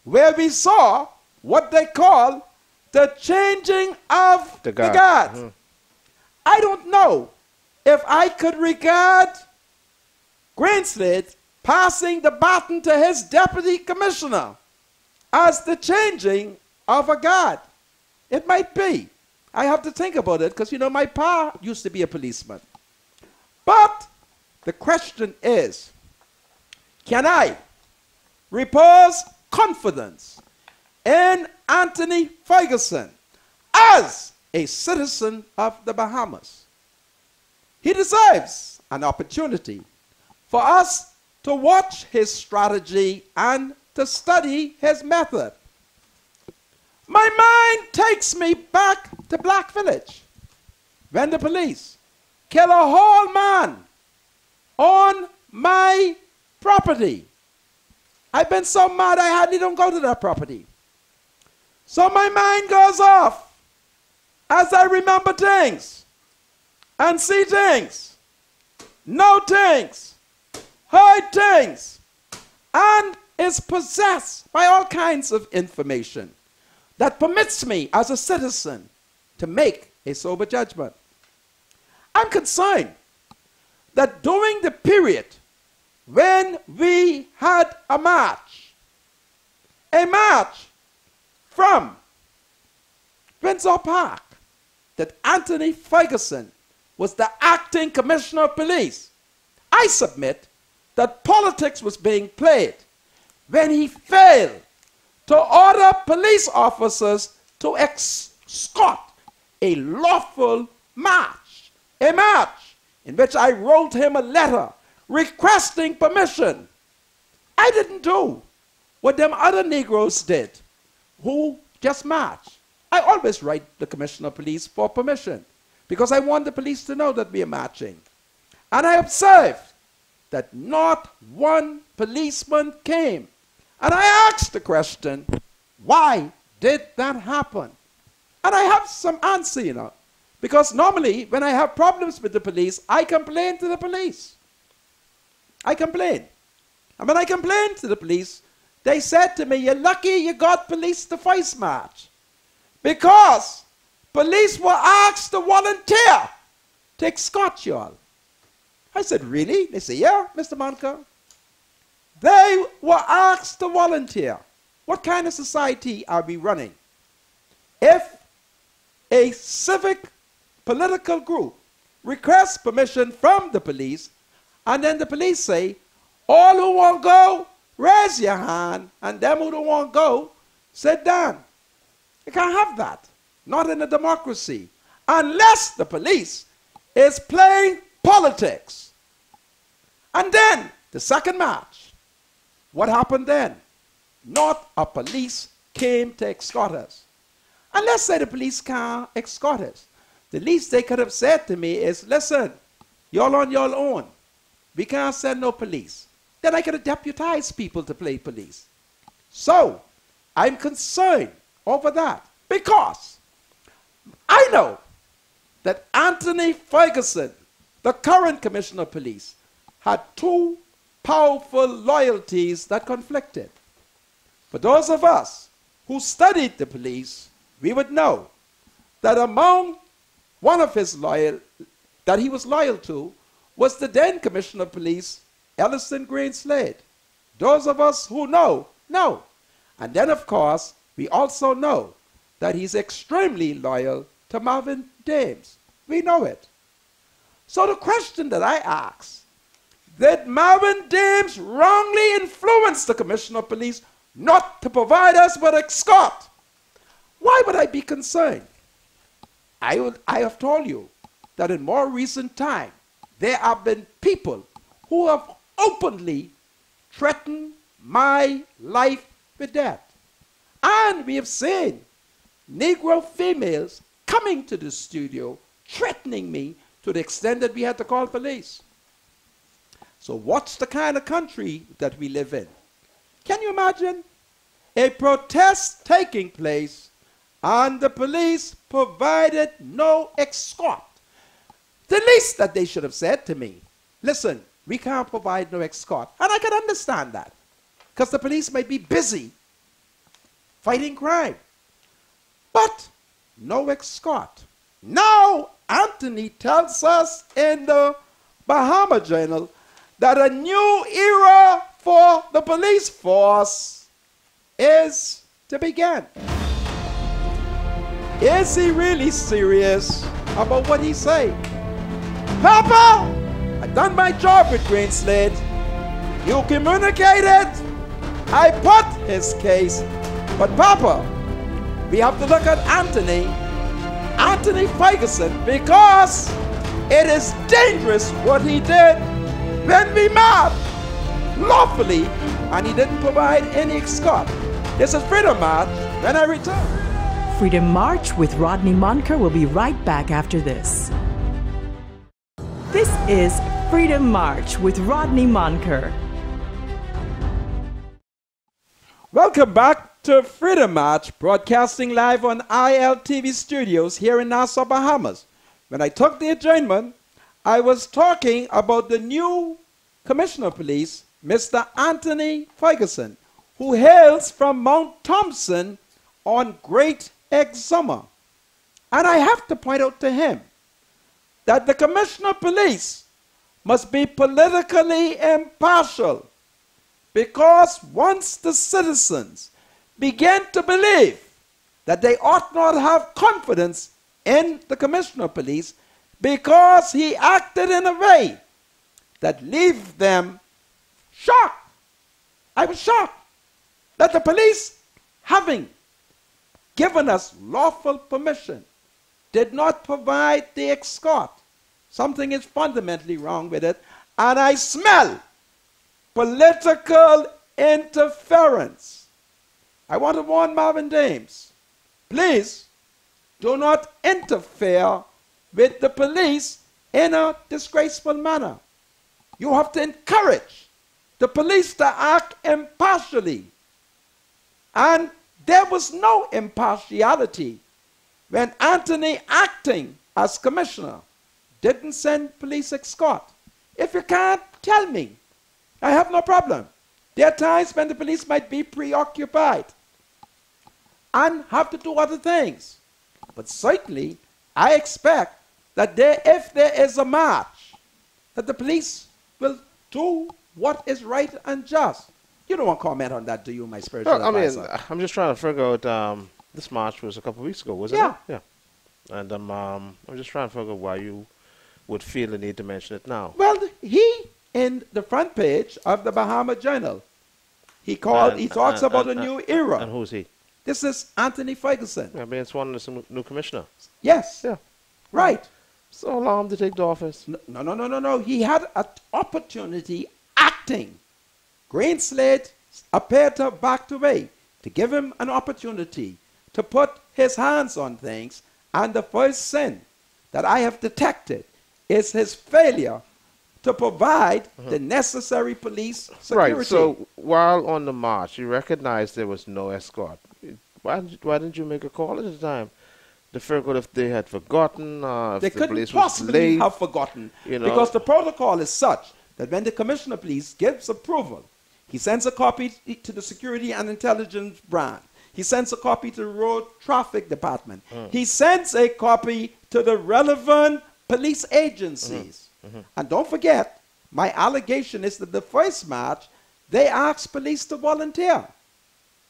where we saw what they call the changing of the guard. I don't know if I could regard Greenslade passing the baton to his deputy commissioner as the changing of a guard. It might be. I have to think about it because, you know, my pa used to be a policeman. But the question is, can I repose confidence in Anthony Ferguson as a citizen of the Bahamas? He deserves an opportunity for us to watch his strategy and to study his method. My mind takes me back to Black Village when the police kill a whole man on my property. I've been so mad I hardly don't go to that property. So my mind goes off as I remember things and see things, know things, heard things, and is possessed by all kinds of information that permits me as a citizen to make a sober judgment. I'm concerned that during the period when we had a march from Windsor Park, that Anthony Ferguson was the acting commissioner of police. I submit that politics was being played when he failed to order police officers to escort a lawful march, a march in which I wrote him a letter requesting permission. I didn't do what them other Negroes did who just marched. I always write the commissioner of police for permission because I want the police to know that we are marching. And I observed that not one policeman came. And I asked the question, why did that happen? And I have some answer, you know, because normally when I have problems with the police, I complain to the police. I complain. And when I complained to the police, they said to me, you're lucky you got police the first march, because police were asked to volunteer to escort you all. I said, really? They said, yeah, Mr. Monker. They were asked to volunteer. What kind of society are we running? If a civic political group requests permission from the police, and then the police say, all who won't go, raise your hand, and them who don't want to go, sit down. You can't have that. Not in a democracy. Unless the police is playing politics. And then, the second march. What happened then? Not a police came to escort us. And let's say the police can't escort us. The least they could have said to me is, listen, you're on your own. We can't send no police. Then I could have deputized people to play police. So, I'm concerned over that because I know that Anthony Ferguson, the current commissioner of police, had two powerful loyalties that conflicted. For those of us who studied the police, we would know that among one of his that he was loyal to was the then commissioner of police, Ellison Green Slade. Those of us who know. And then, of course, we also know that he's extremely loyal to Marvin Dames. We know it. So the question that I ask, did Marvin Dames wrongly influence the commissioner of police not to provide us with escort? Why would I be concerned? I have told you that in more recent time, there have been people who have openly threatened my life with death. And we have seen Negro females coming to the studio threatening me to the extent that we had to call police. So what's the kind of country that we live in? Can you imagine a protest taking place and the police provided no escort? The least that they should have said to me, listen, we can't provide no escort. And I can understand that, because the police might be busy fighting crime. But no escort. Now, Anthony tells us in the Bahama Journal that a new era for the police force is to begin. Is he really serious about what he's saying? Papa, I've done my job with Green Slade. You communicated. I put his case. But Papa, we have to look at Anthony Ferguson, because It is dangerous what he did when we mad lawfully, and he didn't provide any escort. This is Freedom March when I return. Freedom March with Rodney Monker will be right back after this. This is Freedom March with Rodney Monker. Welcome back to Freedom March, broadcasting live on ILTV studios here in Nassau, Bahamas. When I took the adjournment, I was talking about the new Commissioner of Police, Mr. Anthony Ferguson, who hails from Mount Thompson on Great Exuma. And I have to point out to him that the Commissioner of Police must be politically impartial, because once the citizens begin to believe that they ought not have confidence in the Commissioner of Police because he acted in a way that leave them shocked. I was shocked that the police, having given us lawful permission, did not provide the escort. Something is fundamentally wrong with it, and I smell political interference. I want to warn Marvin Dames, please do not interfere with the police in a disgraceful manner. You have to encourage the police to act impartially. And there was no impartiality when Anthony, acting as commissioner, didn't send police escort. If you can't, tell me. I have no problem. There are times when the police might be preoccupied and have to do other things. But certainly, I expect that if there is a march, that the police will do what is right and just. You don't want to comment on that, do you, my spiritual advisor? I mean, I'm just trying to figure out, this march was a couple of weeks ago, wasn't it? Yeah. And I'm just trying to figure out why you would feel the need to mention it now. Well, he, in the front page of the Bahama Journal, he talks about a new era. And who's he? This is Anthony Ferguson. I mean, it's one of the new commissioner. Yes. Yeah. Right. So allow him to take the office. No. He had an opportunity acting. Green Slate appeared to back away to give him an opportunity to put his hands on things. And the first sin that I have detected is his failure to provide the necessary police security. Right. So while on the march, you recognized there was no escort. Why didn't you make a call at the time to figure out if they had forgotten, if they the police couldn't was possibly late? have forgotten, You know. because the protocol is such that when the Commissioner of Police gives approval, he sends a copy to the Security and Intelligence Branch. He sends a copy to the Road Traffic Department. He sends a copy to the relevant police agencies. And don't forget, my allegation is that the first march, they asked police to volunteer.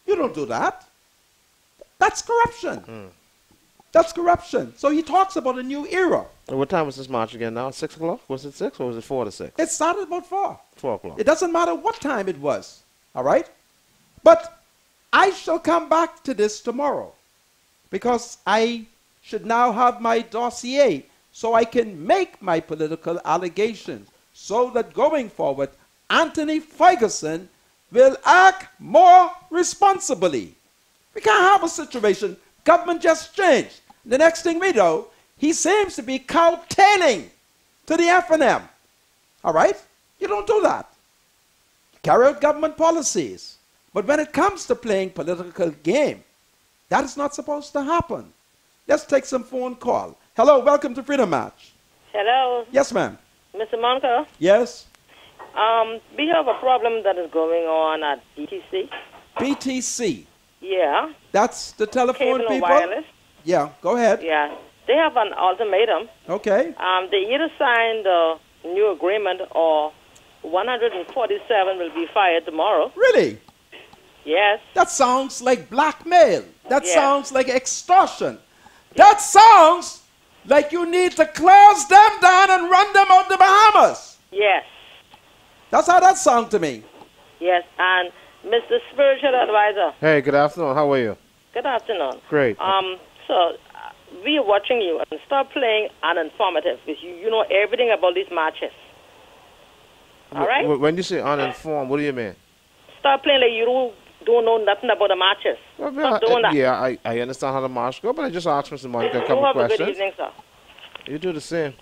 You don't do that. That's corruption. That's corruption. So he talks about a new era. And what time was this march again now? 6 o'clock? Was it 6 or was it 4 to 6? It started about 4. 4 o'clock. It doesn't matter what time it was. All right? But I shall come back to this tomorrow, because I should now have my dossier so I can make my political allegations, so that going forward, Anthony Ferguson will act more responsibly. We can't have a situation, government just changed. The next thing we know, he seems to be cow-tailing to the FNM. All right? You don't do that. Carry out government policies. But when it comes to playing political game, that is not supposed to happen. Let's take some phone call. Hello, welcome to Freedom March. Hello, Yes, ma'am. Mr. Monka. Yes? We have a problem that is going on at BTC. BTC. Yeah. That's the telephone Cable and people? wireless. Yeah, go ahead. Yeah. They have an ultimatum. Okay. They either sign the new agreement or 147 will be fired tomorrow. Really? Yes. That sounds like blackmail. That Yes. sounds like extortion. That sounds like you need to close them down and run them out the Bahamas. Yes. That's how that sounds to me. Yes. And Mr. Spiritual Advisor, Hey, good afternoon. How are you? good afternoon. Great. So we are watching you, and stop playing uninformative, because you know everything about these matches. All right? When you say uninformed, what do you mean? Stop playing like you don't know nothing about the matches. Well, Stop doing that. Yeah, I understand how the match go, but I just asked Mr. Monica a You couple have a questions. good evening, sir. You do the same.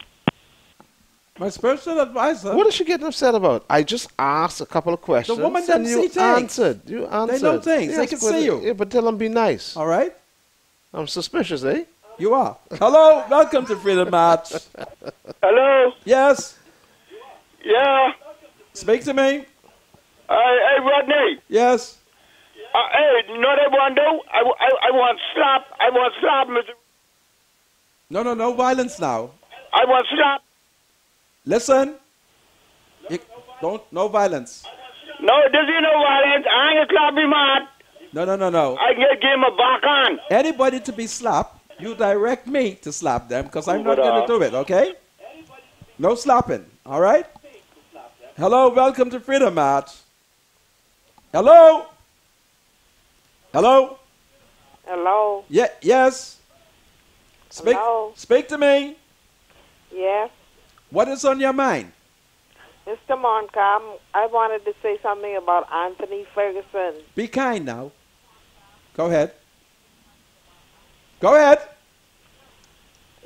My spiritual advisor. What is she getting upset about? I just asked a couple of questions. The woman and doesn't you see things. answered. You answered. They know things. They Yes, can but- see you. Yeah, but tell them be nice. All right? I'm suspicious, eh? You are. Hello. Welcome to Freedom Match. Hello? Yes. Yeah. Speak to me. Hey, Rodney. Yes. Hey, you know what I want to do? I want slap. I want slap, Mr. No violence now. I want slap. Listen. No violence. No, this is no violence. I ain't slap me, man. No. I can give him a back on. Anybody to be slapped, you direct me to slap them because I'm not going to do it, okay? No slapping, all right? Hello, welcome to Freedom Match. Hello? Hello? Hello. Yes. Hello. Speak to me. Yes. What is on your mind? Mr. Moncalm, I wanted to say something about Anthony Ferguson. Be kind now. Go ahead. Go ahead.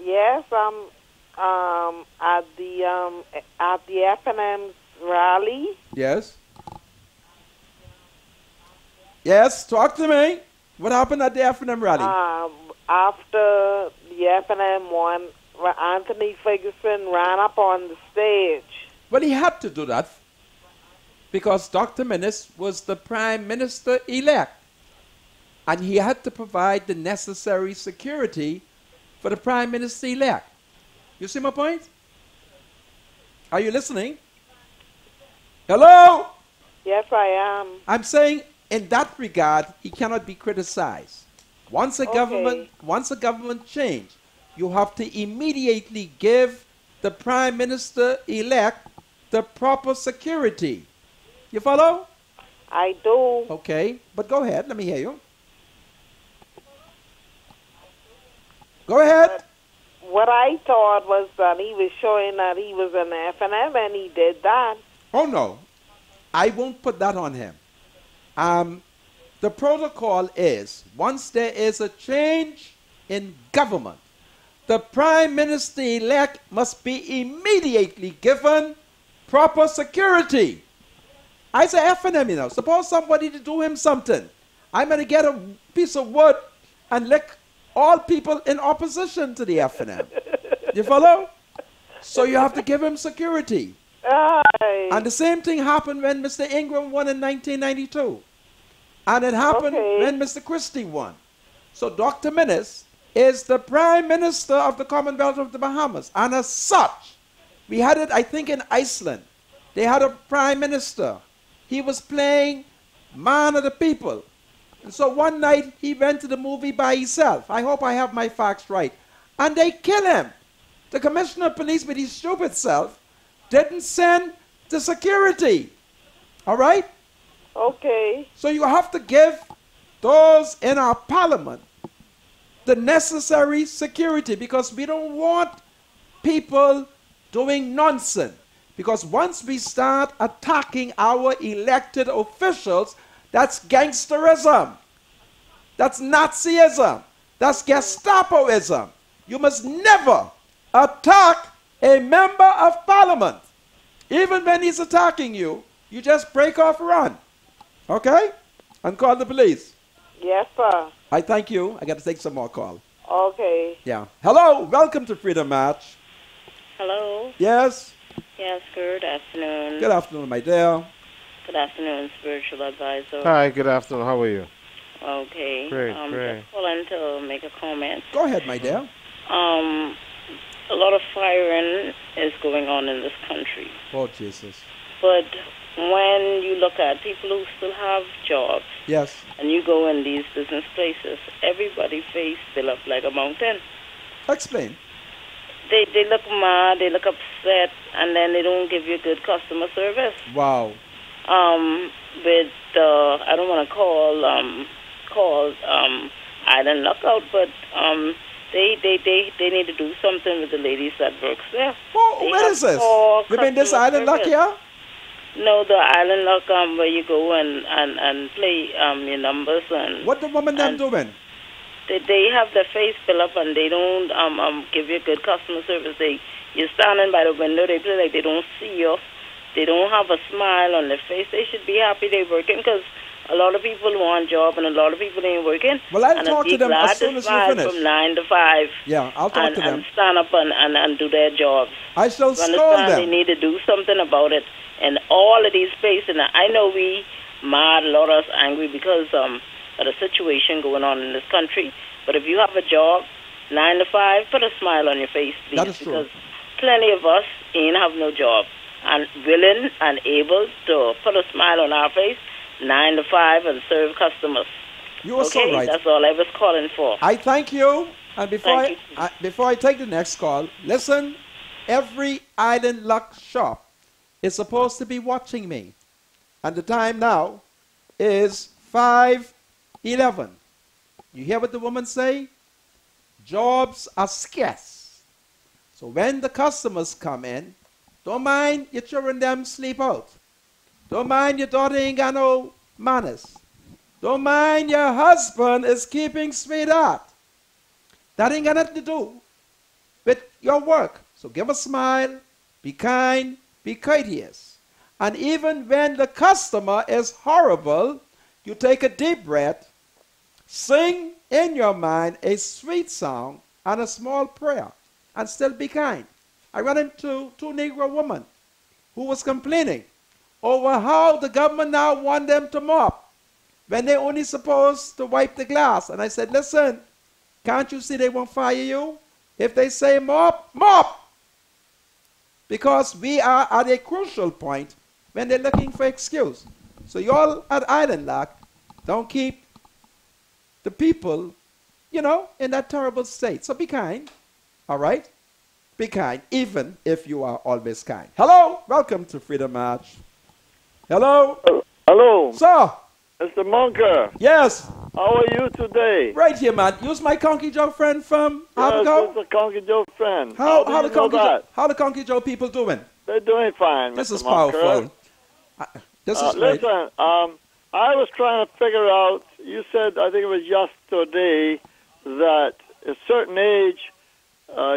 Yes, at the F&M's rally. Yes. Yes, talk to me. What happened at the F&M rally? After the F&M won, Anthony Ferguson ran up on the stage. Well, he had to do that because Dr. Minnis was the Prime Minister-elect. And he had to provide the necessary security for the Prime Minister-elect. You see my point? Are you listening? Hello? Yes, I am. I'm saying in that regard, he cannot be criticized. Once a government change, you have to immediately give the Prime Minister-elect the proper security. You follow? I do. Okay, but go ahead. Let me hear you. Go ahead. What I thought was that he was showing that he was an F&M, and he did that. Oh, no. I won't put that on him. The protocol is, once there is a change in government, the Prime Minister-elect must be immediately given proper security. I say F&M, you know. Suppose somebody to do him something. I'm going to get a piece of wood and lick all people in opposition to the F&M. You follow? So you have to give him security. And the same thing happened when Mr. Ingram won in 1992. And it happened when Mr. Christie won. So Dr. Minnis is the Prime Minister of the Commonwealth of the Bahamas. And as such, we had it, I think, in Iceland. They had a Prime Minister. He was playing man of the people. And so one night, he went to the movie by himself. I hope I have my facts right. And they kill him. The Commissioner of Police, with his stupid self, didn't send the security. All right? Okay. So you have to give those in our parliament the necessary security, because we don't want people doing nonsense. Because once we start attacking our elected officials, that's gangsterism. That's Nazism. That's Gestapoism. You must never attack a member of parliament. Even when he's attacking you, you just break off, run. Okay? And call the police. Yes, sir. I thank you. I got to take some more call. Okay. Yeah. Hello. Welcome to Freedom Match. Hello. Yes. Yes, good afternoon. Good afternoon, my dear. Good afternoon, spiritual advisor. Hi, good afternoon. How are you? Okay. Great. Just calling to make a comment. Go ahead, my dear. A lot of firing is going on in this country. Oh, Jesus. But when you look at people who still have jobs, Yes. and you go in these business places, everybody face still up like a mountain. Explain. They look mad, they look upset, and then they don't give you good customer service. Wow. With I don't want to call Island Lockout, but They need to do something with the ladies that works there. Oh, They where have is this? poor You mean this customer island lock service. here? No, the island lock where you go and play your numbers and What the woman them and doing? they have their face fill up and they don't give you good customer service. You're standing by the window, they play like they don't see you. They don't have a smile on their face. They should be happy they're working because a lot of people want a job and a lot of people ain't working. Well, I'll and talk be to them glad as soon to as you smile finish. from 9 to 5. Yeah, I'll talk to them. And stand up and do their jobs. I shall You scold understand? They them. need to do something about it. And all of these places, and I know we mad, a lot of us angry because of the situation going on in this country. But if you have a job, 9 to 5, put a smile on your face, please. That is true. Because plenty of us ain't have no job. And willing and able to put a smile on our face, 9 to 5, and serve customers. You are so Okay, right. that's all I was calling for. I thank you. And before Thank you. before I take the next call, listen, every island lock shop is supposed to be watching me. And the time now is 5:11. You hear what the woman say? Jobs are scarce. So when the customers come in, don't mind your children them sleep out. Don't mind your daughter ain't got no manners. Don't mind your husband is keeping sweetheart. That ain't got nothing to do with your work. So give a smile, be kind, be courteous. And even when the customer is horrible, you take a deep breath, sing in your mind a sweet song and a small prayer, and still be kind. I ran into two Negro women who was complaining over how the government now want them to mop when they only supposed to wipe the glass. And I said, listen, can't you see they won't fire you? If they say mop, mop! Because we are at a crucial point when they're looking for excuse. So y'all at Island Lock, don't keep the people, you know, in that terrible state. So be kind, all right? Be kind, even if you are always kind. Hello, welcome to Freedom March. Hello, Hello, sir. Mr. Monker. Yes, How are you today? right here, man. Use my Conky Joe friend from Yes, Abigail. Mr. Conky Joe friend. How do the you know Conky Joe, that? how the Conky Joe people doing? They're doing fine, This Mr. is Monker. powerful. This is great. Listen, I was trying to figure out, you said, I think it was yesterday, that at a certain age,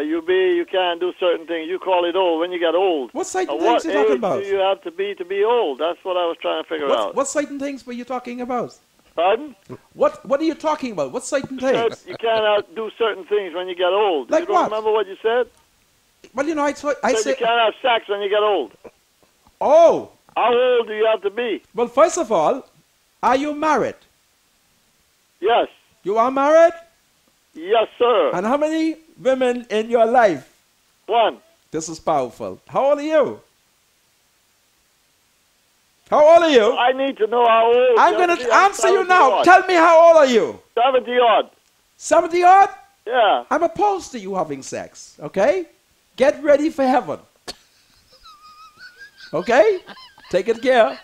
you can't do certain things. You call it old when you get old. What certain What things are you talking age about? do you have to be old? That's what I was trying to figure out. What certain things were you talking about? Pardon? What are you talking about? What certain You said things? you can't do certain things when you get old. Like you don't what? remember what you said? Well, you know, I You said, can't have sex when you get old. oh, How old do you have to be? well, first of all, are you married? Yes. You are married? Yes, sir. And how many women in your life? One. This is powerful. How old are you? How old are you? I need to know how old. I'm going to answer you now. Tell me how old are you? 70 odd. 70 odd? Yeah. I'm opposed to you having sex, okay? Get ready for heaven. Okay? Take it care.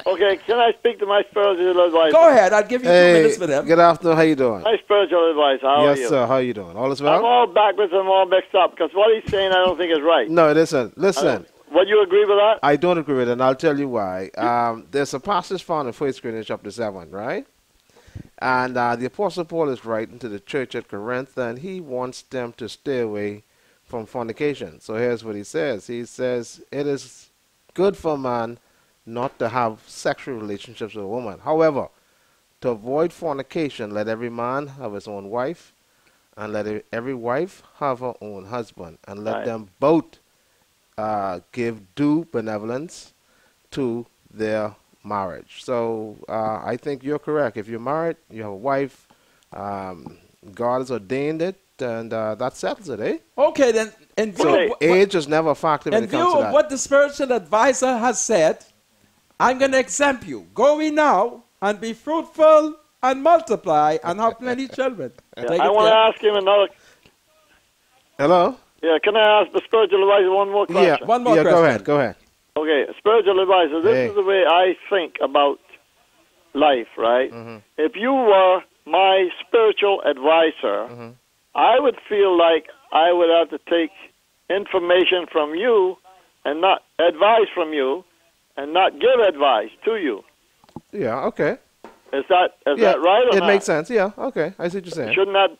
Okay, can I speak to my spiritual advisor? Go ahead. I'll give you 2 minutes for them. Good afternoon. How you doing? My spiritual advisor, how are Yes, you? sir. How you doing? All is I'm well? all backwards and all mixed up because what he's saying I don't think is right. No, listen. Listen. Would you agree with that? I don't agree with it, and I'll tell you why. There's a passage found in 1 Corinthians chapter 7, right? And the Apostle Paul is writing to the church at Corinth, and he wants them to stay away from fornication. So here's what he says. He says, it is good for a man not to have sexual relationships with a woman. However, to avoid fornication, let every man have his own wife, and let every wife have her own husband, and let Right. them both give due benevolence to their marriage. So I think you're correct. If you're married, you have a wife, God has ordained it, and that settles it, eh? Okay, then. In view, Okay. of, Age is never a factor when in it view comes to of that. what the spiritual advisor has said, I'm going to exempt you. Go in now and be fruitful and multiply and have plenty children. Take I it want to care. ask him another. Hello? Yeah, can I ask the spiritual advisor one more question? Yeah, One more yeah, question. go ahead, go ahead. Okay, spiritual advisor, this Hey. is the way I think about life, right? Mm-hmm. If you were my spiritual advisor, I would feel like I would have to take information from you and not advice from you and not give advice to you. Yeah, okay. Is that right or it not? makes sense. Yeah, okay. I see what you're saying. Shouldn't that,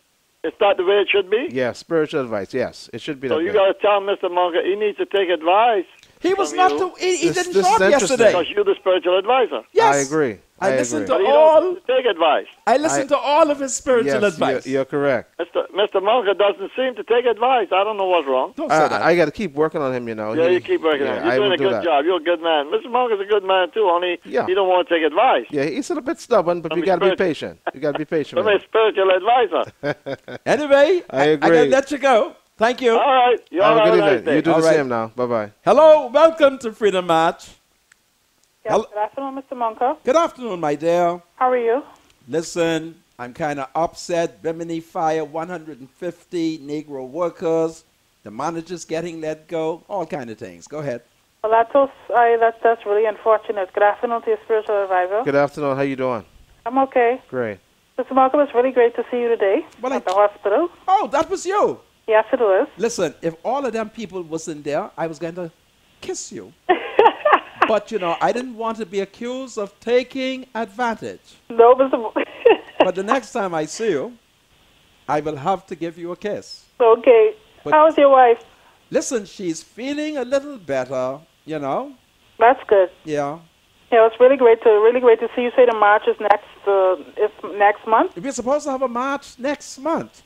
is that the way it should be? Yeah, spiritual advice. Yes, it should be So that you way. got to tell Mr. Monka he needs to take advice. He was from not. you. He This- didn't this talk is interesting. yesterday. Because you're the spiritual advisor. Yes, I agree. I listened So to you don't all. need to take advice. I listened to all of his spiritual Yes, advice. you're correct. Mr. Monka doesn't seem to take advice. I don't know what's wrong. Don't say that. I got to keep working on him, you know. Yeah, you keep working on it. You're doing a good job. You're a good man. Mr. Monka's a good man, too, only Yeah. he don't want to take advice. Yeah, he's a little bit stubborn, but From you his got to be spiritual- patient. You got to be patient. I'm with a him. spiritual advisor. Anyway, I I agree. gotta let you go. Thank you. All right. You Have all a have good a nice evening. day. You do All the right. same now. Bye-bye. Hello, welcome to Freedom March. Yes, good afternoon, Mr. Monka. Good afternoon, my dear. How are you? Listen, I'm kind of upset. Bimini fired 150 Negro workers. The manager's getting let go. All kind of things. Go ahead. Well, that's really unfortunate. Good afternoon to your spiritual advisor. Good afternoon. How you doing? I'm okay. Great. Mr. Monka, it's really great to see you today Well, at the hospital. Oh, that was you. Yes, it was. Listen, if all of them people wasn't there, I was going to kiss you. But, you know, I didn't want to be accused of taking advantage. No, Mr. But the next time I see you, I will have to give you a kiss. Okay. But- How's your wife? Listen, she's feeling a little better, you know. That's good. Yeah. Yeah, it's really great to see you. Say the march is next month. We're supposed to have a march next month.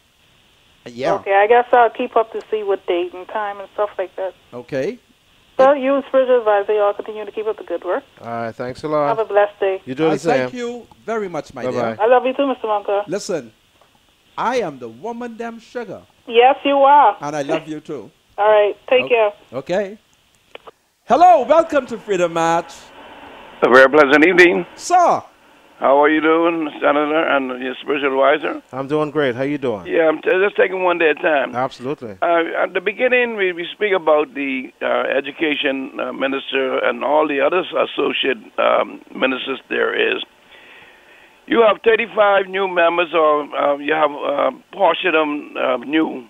Yeah. Okay, I guess I'll keep up to see what date and time and stuff like that. Okay. Well, you, spiritual advisor, y'all continue to keep up the good work. All right. Thanks a Have lot. a blessed day. You do I the same. thank you very much, my Bye-bye. dear. I love you too, Mr. Monka. Listen, I am the woman them sugar, Yes, you are. and I love you too. All right, take care. Okay. Hello, welcome to Freedom March. A very pleasant evening. Sir, How are you doing, Senator, and your spiritual advisor? I'm doing great. How you doing? Yeah, I'm just taking one day at a time. Absolutely. At the beginning, we speak about the education minister and all the other associate ministers there is. You have 35 new members, or you have a portion of them new.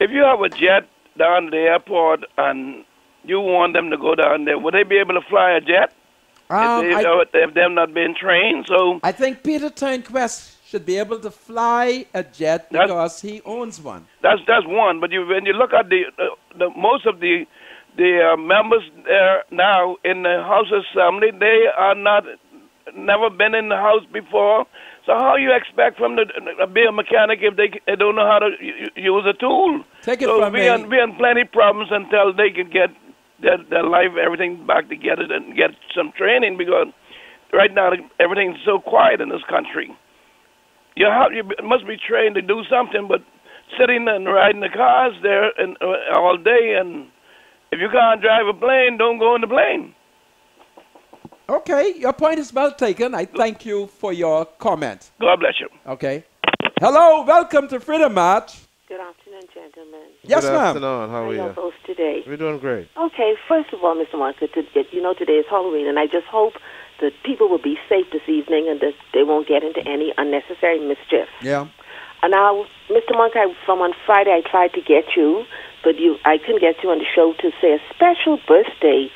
If you have a jet down at the airport and you want them to go down there, would they be able to fly a jet? If they've not been trained, so I think Peter Turnquest should be able to fly a jet because he owns one. that's one. But when you look at the most of the members there now in the House Assembly, they are never been in the House before. So how you expect them to be a mechanic if they don't know how to use a tool? Take it so from we me. in plenty problems until they can get their life, everything back together and get some training, because right now everything's so quiet in this country. You must be trained to do something, but sitting and riding the cars there all day, and if you can't drive a plane, don't go in the plane. Okay, your point is well taken. I thank you for your comment. God bless you. Okay. Hello, welcome to Freedom March. Good afternoon, gentlemen. Yes, Good ma'am. afternoon. How are y'all you? both today? We're doing great. Okay, first of all, Mr. Marker, today is Halloween, and I just hope that people will be safe this evening and that they won't get into any unnecessary mischief. Yeah. And now, Mr. Monk, from on Friday I tried to get you, but I couldn't get you on the show to say a special birthday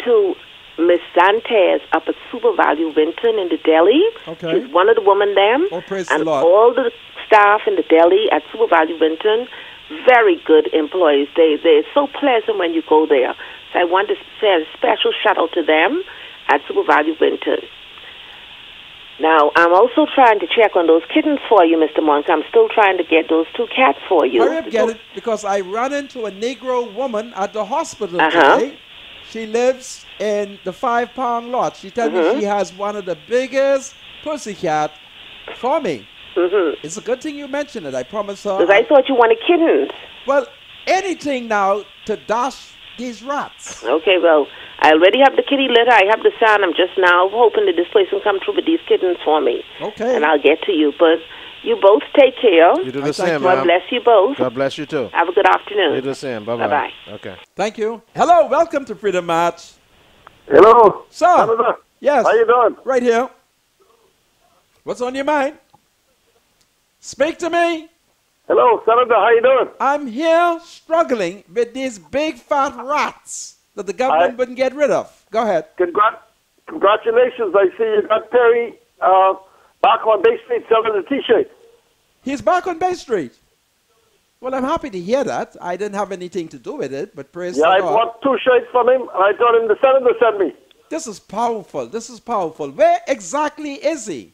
to Miss Santes up at Super Value Winton in the deli. Okay. She's one of the women there. Oh, praise and the Lord. all the staff in the deli at Super Value Winton, very good employees. They're so pleasant when you go there. So I want to say a special shout out to them at Super Value Winton. Now, I'm also trying to check on those kittens for you, Mr. Monk. I'm still trying to get those 2 cats for you. Hurry up, get it, because I run into a Negro woman at the hospital Uh-huh. today. She lives in the 5 Pound lot. She tells me she has one of the biggest pussycat for me. It's a good thing you mentioned it. I promise her. Because I thought you wanted kittens. Well, anything now to dash these rats. Okay, well, I already have the kitty litter. I have the sound. I'm just now hoping that this place can come through with these kittens for me. Okay. And I'll get to you. But you both take care. You do the same, God ma'am. bless you both. God bless you too. Have a good afternoon. You do the same. Bye-bye. Bye-bye. Okay. Thank you. Hello, welcome to Freedom March. Hello. Sir. Canada. Yes. How you doing? Right here. What's on your mind? Speak to me. Hello, Senator. How you doing? I'm here struggling with these big fat rats that the government wouldn't get rid of. Go ahead. Congratulations. I see you got Perry back on Bay Street selling the T-shirt. He's back on Bay Street. Well, I'm happy to hear that. I didn't have anything to do with it, but praise the I Lord. bought 2 shirts from him, and I told him the senator sent me. This is powerful. This is powerful. Where exactly is he?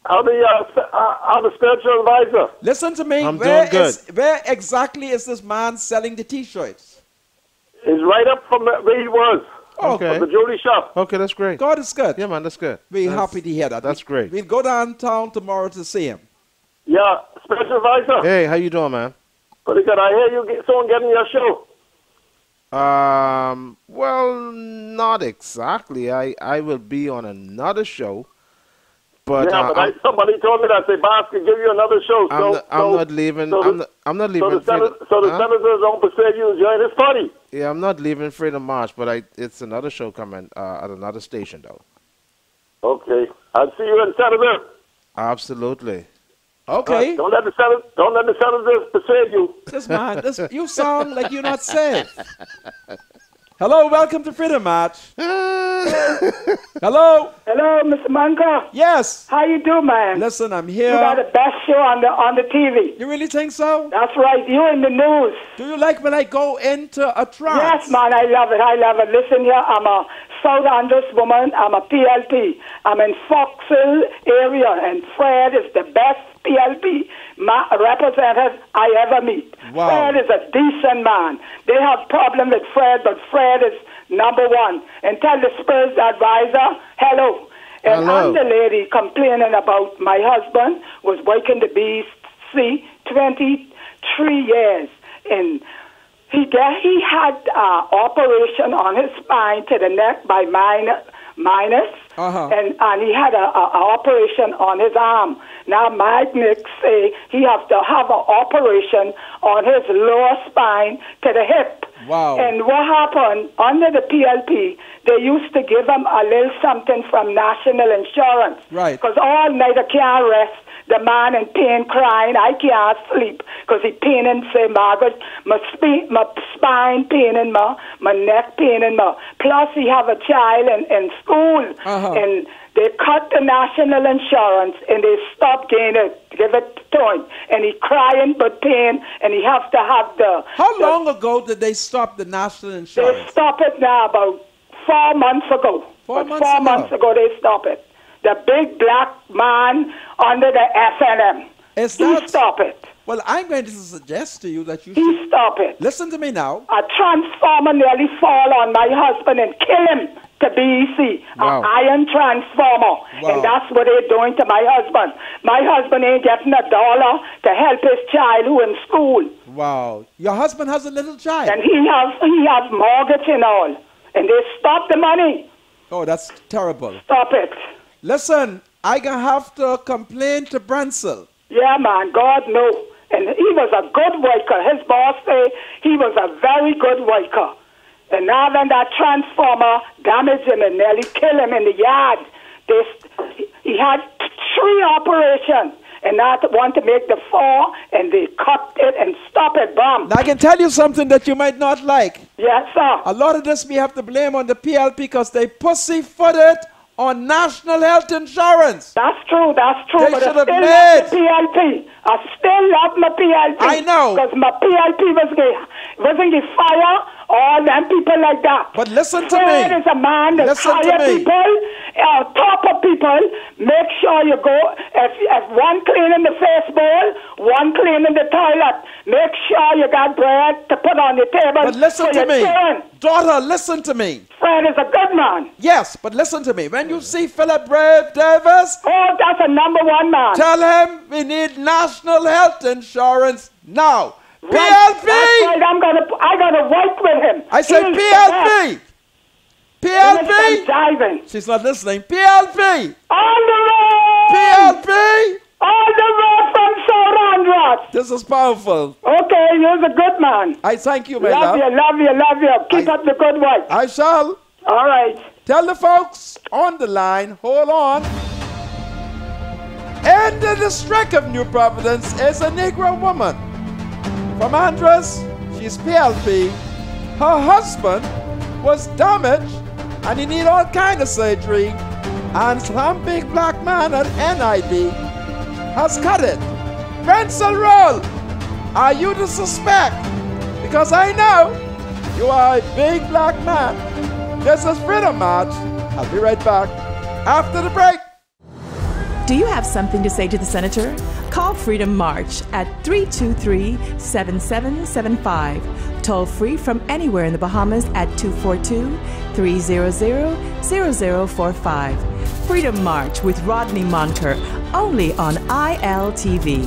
I'm the spiritual advisor. Listen to me. I'm doing good. Where exactly is this man selling the T-shirts? He's right up from where he was. Okay. From the jewelry shop. Okay, that's great. God is good. Yeah, man, that's good. We're happy to hear that. That's great. We'll go downtown tomorrow to see him. Yeah, spiritual advisor. Hey, how you doing, man? Pretty good. I hear you someone getting your show. Well, not exactly. I will be on another show. But, somebody told me that they could give you another show. I'm not leaving. I'm not leaving. So the senators don't persuade you to join this party. Yeah, I'm not leaving Freedom March, but it's another show coming at another station, though. Okay, I'll see you in Senator. Absolutely. Okay. Don't let the senators persuade you. This man, you sound like you're not safe. Hello, welcome to Freedom March. Hello. Hello, Mr. Manka. Yes. How you do, man? Listen, I'm here. You got the best show on the TV. You really think so? That's right. You in the news. Do you like when I go into a trance? Yes, man. I love it. I love it. Listen here. I'm a South Andes woman. I'm a PLP. I'm in Foxhill area, and Fred is the best PLP representative I ever meet. Wow. Fred is a decent man. They have problem with Fred, but Fred is number one. And tell the Spurs advisor, hello. And hello. I'm the lady complaining about my husband was working the BC 23 years. And he had operation on his spine to the neck by minus. And he had a operation on his arm. Now, Magnix say he has to have an operation on his lower spine to the hip. Wow. And what happened, under the PLP, they used to give him a little something from National Insurance. Right. Because all night I can't rest. The man in pain crying, I can't sleep because he paining, say, Margaret, my spine paining me, my neck paining me. Plus, he have a child in school, and they cut the National Insurance, and they stopped give it to him. And he crying but pain, and he have to have the... How long ago did they stop the National Insurance? They stopped it now about 4 months ago. 4 months ago they stopped it. The big black man under the FNM. He stop it. Well, I'm going to suggest to you that you should stop it. Listen to me now. A transformer nearly fall on my husband and kill him to BEC. Wow. An iron transformer. Wow. And that's what they're doing to my husband. My husband ain't getting $1 to help his child who in school. Wow. Your husband has a little child. And he has mortgage and all. And they stop the money. Oh, that's terrible. Stop it. Listen, I gonna have to complain to Bransell. Yeah, man, God no. And he was a good worker. His boss say he was a very good worker. And now when that transformer damaged him and nearly killed him in the yard, he had 3 operations. And now they want to make the 4, and they cut it and stop it, bomb. Now, I can tell you something that you might not like. Yes, sir. A lot of this we have to blame on the PLP because they pussyfooted on National Health Insurance. That's true. They but should have I still made love the PLP. I still love my PLP. I know. Because my PLP wasn't the fire, all them people like that. But listen to Fred me. is a man that hire people, top of people. Make sure you go, if one cleaning the face bowl, one cleaning the toilet. Make sure you got bread to put on the table. But listen to me. Daughter, listen to me. Fred is a good man. Yes, but listen to me. When you see Philip Brave Davis, oh, that's a #1 man. Tell him we need National Health Insurance now. Right. PLP! That's right. I gotta work with him. I said PLP! PLP! She's not listening. PLP! On the road! PLP! On the road from Sorandras! This is powerful. Okay, you're a good man. I thank you, my love. Love you. Keep up the good work. I shall. All right. Tell the folks on the line, hold on. Hey! in the district of New Providence is a Negro woman. From Andres, she's PLP. Her husband was damaged and he need all kind of surgery. And some big black man at NID has cut it. Pencil roll. Are you the suspect? Because I know you are a big black man. This is Freedom March. I'll be right back after the break. Do you have something to say to the senator? Call Freedom March at 323-7775. Toll free from anywhere in the Bahamas at 242-300-0045. Freedom March with Rodney Monker, only on ILTV.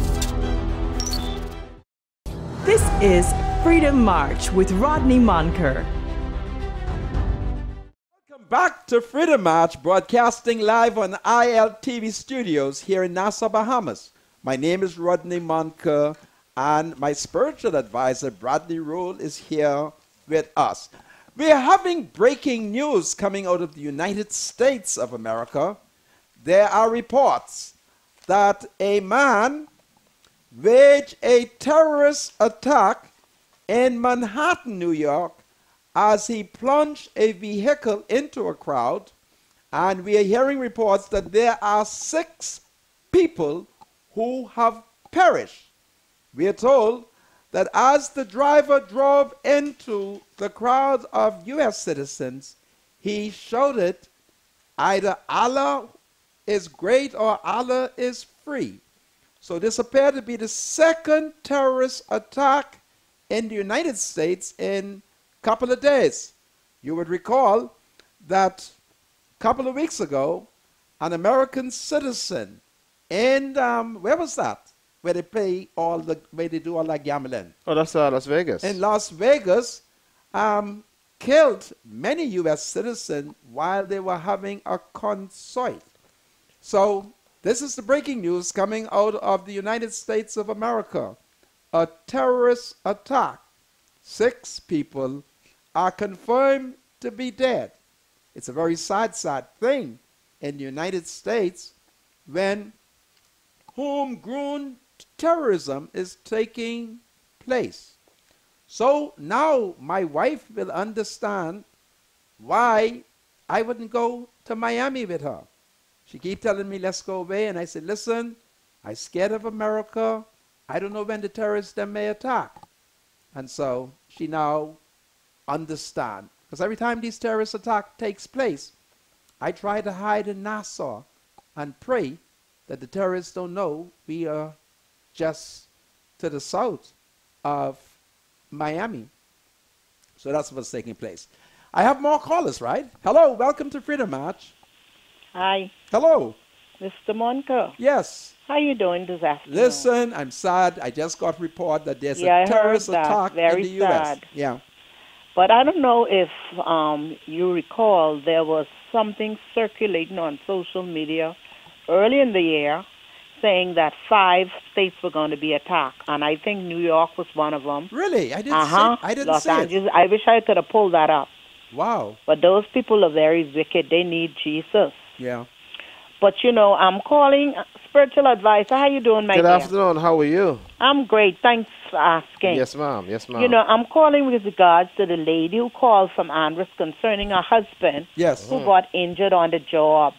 This is Freedom March with Rodney Monker. Back to Freedom March, broadcasting live on ILTV studios here in Nassau, Bahamas. My name is Rodney Monker, and my spiritual advisor, Bradley Roll, is here with us. We are having breaking news coming out of the United States of America. There are reports that a man waged a terrorist attack in Manhattan, New York, as he plunged a vehicle into a crowd, and we are hearing reports that there are 6 people who have perished. We are told that as the driver drove into the crowd of U.S. citizens, he shouted, either Allah is great or Allah is free. So this appeared to be the second terrorist attack in the United States in couple of days. You would recall that a couple of weeks ago, an American citizen in where was that? Where they play all the where they do all that gambling. Oh, that's Las Vegas. In Las Vegas, killed many U.S. citizens while they were having a concert. So this is the breaking news coming out of the United States of America. A terrorist attack. 6 people are confirmed to be dead. It's a very sad, sad thing in the United States when homegrown terrorism is taking place. So now my wife will understand why I wouldn't go to Miami with her. She keep telling me, let's go away. And I said, listen, I'm scared of America. I don't know when the terrorists then may attack. And so she now understand. Because every time these terrorist attack takes place, I try to hide in Nassau and pray that the terrorists don't know we are just to the south of Miami. So that's what's taking place. I have more callers, right? Hello, welcome to Freedom March. Hi. Hello. Mr. Monker. Yes. How you doing this afternoon? Listen, I'm sad. I just got report that there's a terrorist attack in the U.S. Sad. Yeah. But I don't know if you recall there was something circulating on social media early in the year saying that 5 states were going to be attacked, and I think New York was one of them. Really? I didn't Los see Angeles. it. I wish I could have pulled that up. Wow. But those people are very wicked. They need Jesus. Yeah. But, you know, I'm calling spiritual advisor. How you doing, my dear? Good afternoon. How are you? I'm great. Thanks for asking. Yes, ma'am. Yes, ma'am. You know, I'm calling with regards to the lady who called from Andres concerning her husband who got injured on the job.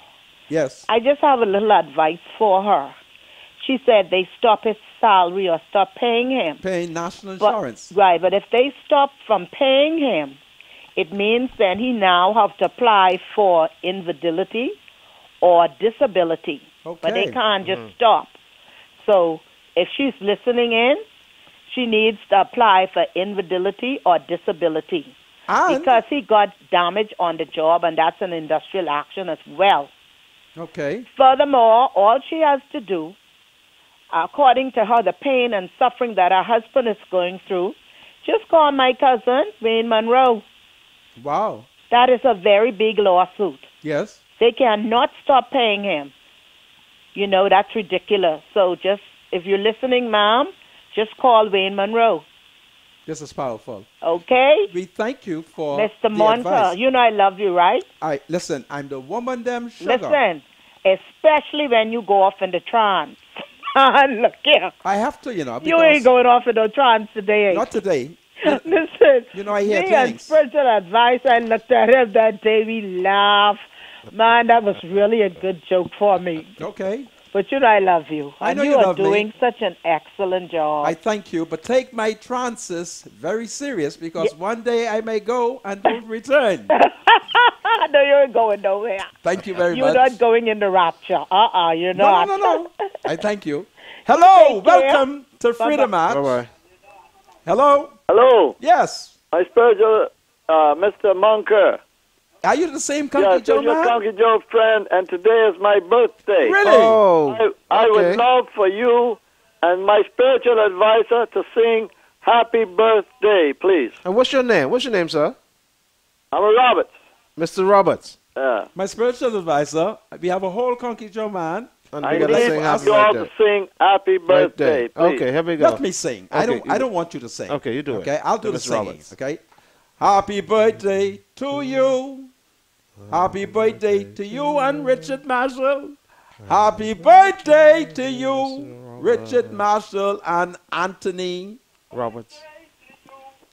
Yes. I just have a little advice for her. She said they stop his salary or stop paying him. Paying national insurance. Right, but if they stop from paying him, it means then he now have to apply for invalidity or disability. Okay. But they can't just stop. So if she's listening in, she needs to apply for invalidity or disability. Because he got damage on the job, and that's an industrial action as well. Okay. Furthermore, all she has to do, according to her, the pain and suffering that her husband is going through, just call my cousin, Wayne Monroe. Wow. That is a very big lawsuit. Yes. They cannot stop paying him. You know, that's ridiculous. So just, if you're listening, ma'am, just call Wayne Monroe. This is powerful. Okay? We thank you for Mr. the Monka, advice. you know I love you, right? Listen, I'm the woman them sugar. Listen, especially when you go off in the trance. Look here. I have to, you know. You ain't going off in no trance today. Not today. Listen, You know, I hear me and things. spiritual advice, I looked at him that day, we laughed. Man, that was really a good joke for me. Okay. But you know I love you. I And know you you are love me. doing such an excellent job. I thank you, but take my trances very serious because one day I may go and don't return. No, you ain't going nowhere. Thank you very You're much. not going in the rapture. You're not. No. I thank you. Hello, Take care. welcome to Freedom Match. Bye-bye. Hello? Hello. Yes. My spiritual Mr. Munker. Are you the same Conky Yes, Joe I'm your man? Conky Joe friend, and today is my birthday. Really? Oh, I okay. would love for you and my spiritual advisor to sing Happy Birthday, please. And what's your name? What's your name, sir? I'm a Roberts. Mr. Roberts. Yeah. My spiritual advisor. We have a whole Conky Joe man. And I we gotta need sing happy you all to birthday. sing Happy Birthday, please. Okay, here we go. Let me sing. Okay, I don't want you to sing. Okay, you do it. Okay, I'll do the Mr. singing. Roberts. Okay. Happy birthday to you. Happy birthday to you and Richard Marshall. Happy birthday to you, Richard Marshall and Anthony Roberts.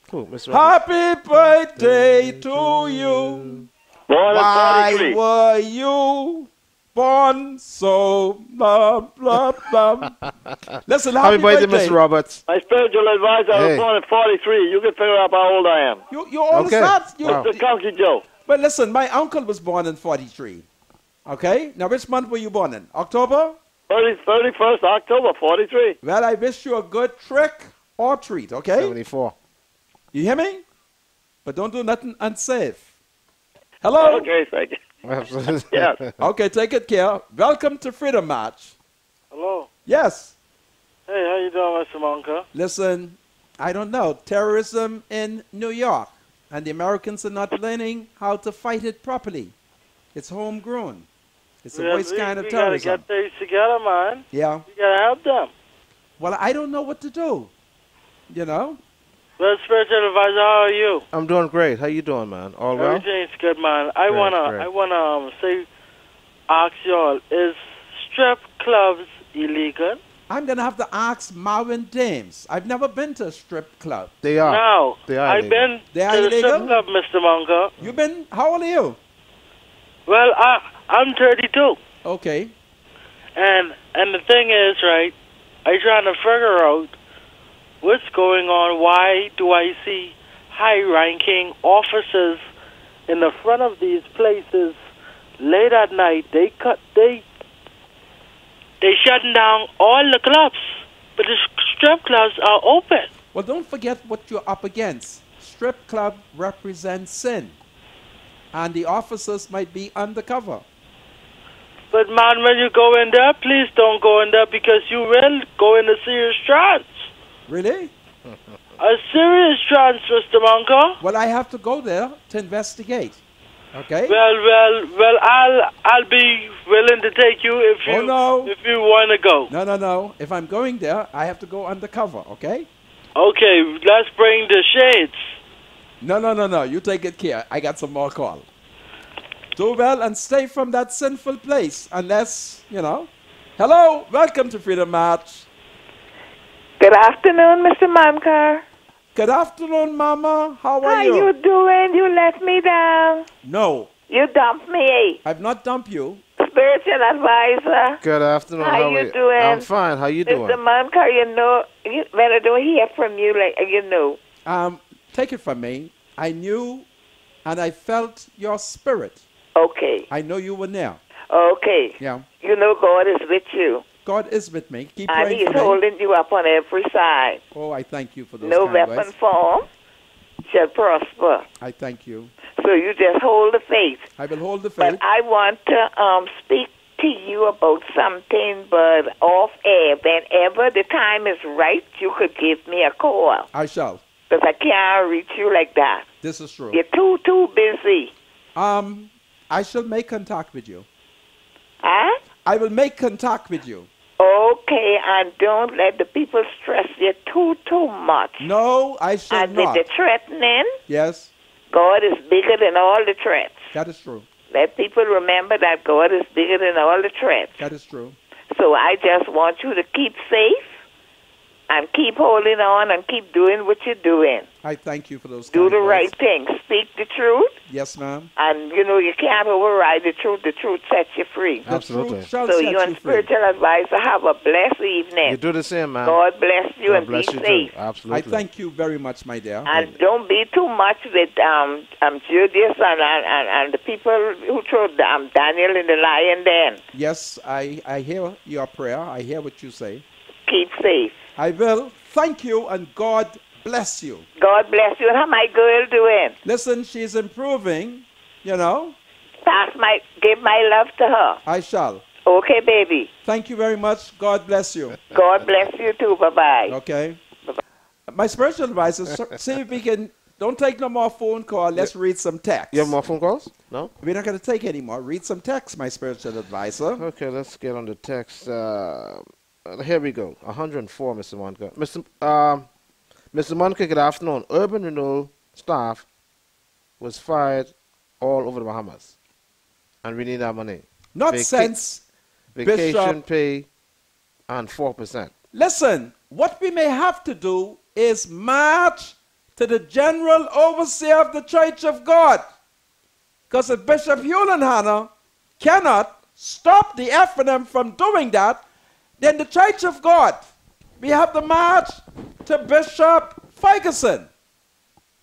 Cool, Mr. Roberts. Happy birthday to you. Born at Why 43. were you born so blah blah blah? Listen, happy birthday, Mr. Roberts. My spiritual advisor Hey. was born at 43. You can figure out how old I am. You all Okay. that? You, Wow. Mr. Conky Joe. But listen, my uncle was born in 43. Okay? Now, which month were you born in? October? 31st October, 43. Well, I wish you a good trick or treat, okay? 74. You hear me? But don't do nothing unsafe. Hello? Okay, thank you. Absolutely. Yes. Okay, take it care. Welcome to Freedom March. Hello. Yes. Hey, how you doing, Mr. Monka? Listen, I don't know. Terrorism in New York. And the Americans are not learning how to fight it properly. It's homegrown. It's a worst kind of we terrorism. gotta get things together, man. Yeah. You gotta help them. Well, I don't know what to do. You know? Well, spiritual advisor, how are you? I'm doing great. How you doing, man? All well? Everything's good, man. I Great, wanna say, ask y'all, is strip clubs illegal? I'm going to have to ask Marvin James. I've never been to a strip club. They are. No. They are I've illegal. been They are to the illegal? strip club, Mr. Monka. You been? How old are you? Well, I'm 32. Okay. And the thing is, right, I'm trying to figure out what's going on. Why do I see high-ranking officers in the front of these places late at night? They shutting down all the clubs, but the strip clubs are open. Well, don't forget what you're up against. Strip club represents sin. And the officers might be undercover. But, man, when you go in there, please don't go in there because you will go in a serious trance. Really? A serious trance, Mr. Monka. Well, I have to go there to investigate. Okay? Well, I'll be willing to take you if you if you want to go. No. If I'm going there, I have to go undercover, okay? Okay, let's bring the shades. No. You take it care. I got some more call. Do well and stay from that sinful place unless, you know. Hello, welcome to Freedom March. Good afternoon, Mr. Mamkar. Good afternoon, Mama. How are How you? you doing? You let me down. No, You dumped me. I've not dumped you. Spiritual advisor. Good afternoon. How you doing? I'm fine. How you doing? Mr. Mamkar, you know, when I don't hear from you, like, you know. Take it from me. I knew and I felt your spirit. Okay. I know you were there. Okay. Yeah. You know God is with you. God is with me. Keep And praying He's for me. holding you up on every side. Oh, I thank you for those No kind weapon words. formed shall prosper. I thank you. So you just hold the faith. I will hold the faith. But I want to speak to you about something, but off air. Whenever the time is right, you could give me a call. I shall. Because I can't reach you like that. This is true. You're too busy. I shall make contact with you. Huh? I will make contact with you. Okay, and don't let the people stress you too much. No, I shall and not. with the threatening, Yes, God is bigger than all the threats. that is true. Let people remember that God is bigger than all the threats. That is true. So I just want you to keep safe and keep holding on and keep doing what you're doing. I thank you for those. Do kind the words. right thing. Speak the truth. Yes, ma'am. And, you know, you can't override the truth. The truth sets you free. Absolutely. Shall So set you and you free. spiritual advisor have a blessed evening. You do the same, man. God bless you God and bless be you safe. too. Absolutely. I thank you very much, my dear. And don't be too much with Judas and the people who threw Daniel in the lion den. Yes, I hear your prayer. I hear what you say. Keep safe. I will. Thank you, and God bless you. God bless you. And how my girl doing? Listen, she's improving, you know. Give my love to her. I shall. Okay, baby. Thank you very much. God bless you. God bless you too. Bye-bye. Okay. My spiritual advisor, see if we can, don't take no more phone call. Let's read some text. You have more phone calls? No? We're not going to take any more. Read some text, my spiritual advisor. Okay, let's get on the text. Here we go. 104, Mr. Monica. Mr. Monica, good afternoon. Urban renewal staff was fired all over the Bahamas. And we need our money. Not since vacation Bishop pay and 4%. Listen, what we may have to do is march to the general overseer of the Church of God. Because if Bishop Hewlin Hanna cannot stop the FNM from doing that, then the Church of God, we have to march to Bishop Ferguson.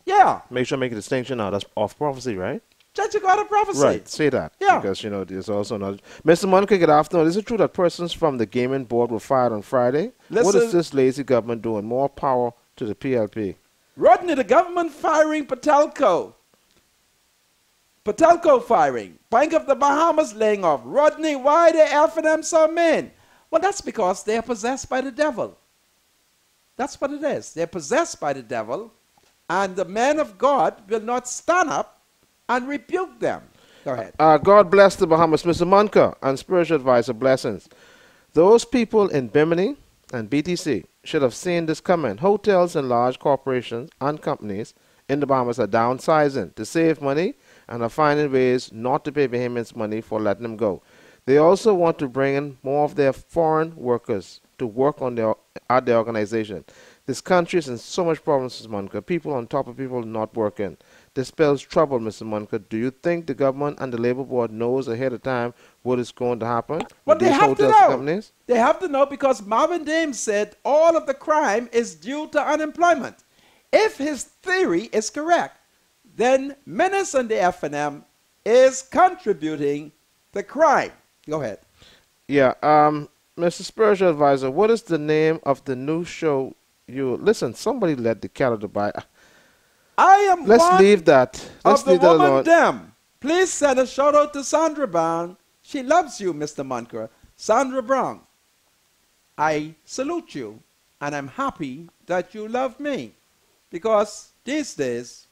Yeah. Make sure I make a distinction now. That's off prophecy, right? Church of God of prophecy. Right, say that. Yeah. Because, you know, there's also another. Mr. Monica, good afternoon. Is it true that persons from the gaming board were fired on Friday? What is Listen. this lazy government doing? More power to the PLP. Rodney, the government firing Patelco. Patelco firing. Bank of the Bahamas laying off. Rodney, why the FNM so mean? Well, that's because they're possessed by the devil. That's what it is. They're possessed by the devil, and the men of God will not stand up and rebuke them. Go ahead. God bless the Bahamas. Mr. Monica and spiritual advisor, blessings. Those people in Bimini and BTC should have seen this coming. Hotels and large corporations and companies in the Bahamas are downsizing to save money and are finding ways not to pay Bahamians money for letting them go. They also want to bring in more of their foreign workers to work on at the organization. This country is in so much problems, Mr. Monica. People on top of people not working. This spells trouble, Mr. Monica. Do you think the government and the Labor Board knows ahead of time what is going to happen? Well, with they these have to hotels know. and companies? They have to know because Marvin Dames said all of the crime is due to unemployment. If his theory is correct, then Menace and the FNM is contributing the crime. Go ahead. Yeah, Mr. Spiritual Advisor, what is the name of the new show you... Listen, somebody let the calendar by... I am Let's one leave that. Let's of the leave that woman alone. them. Please send a shout out to Sandra Brown. She loves you, Mr. Moncur. Sandra Brown, I salute you, and I'm happy that you love me. Because these days,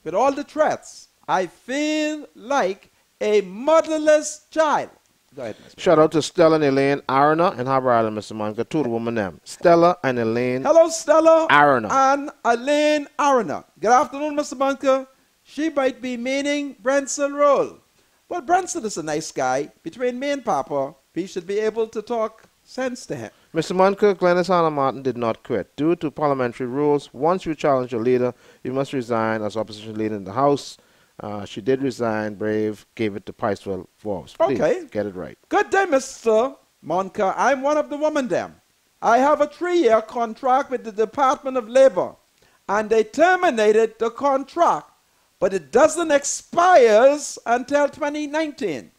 with all the threats, I feel like a motherless child. Go ahead, Mr. Shout out to Stella and Elaine Arana in Harbour Island, Mr. Monica. Two of the women them. Stella and Elaine Hello, Stella Arana. and Elaine Arana. Good afternoon, Mr. Bunker. She might be meaning Brenson Roll. Well, Brenson is a nice guy. Between me and Papa, we should be able to talk sense to him. Mr. Monica, Glennis Hanna Martin did not quit. Due to parliamentary rules, once you challenge your leader, you must resign as opposition leader in the House. She did resign. Brave gave it to Picewell Forbes. Please, Okay. get it right. Good day, Mr. Monka. I'm one of the women them. I have a 3-year contract with the Department of Labor, and they terminated the contract, but it doesn't expire until 2019.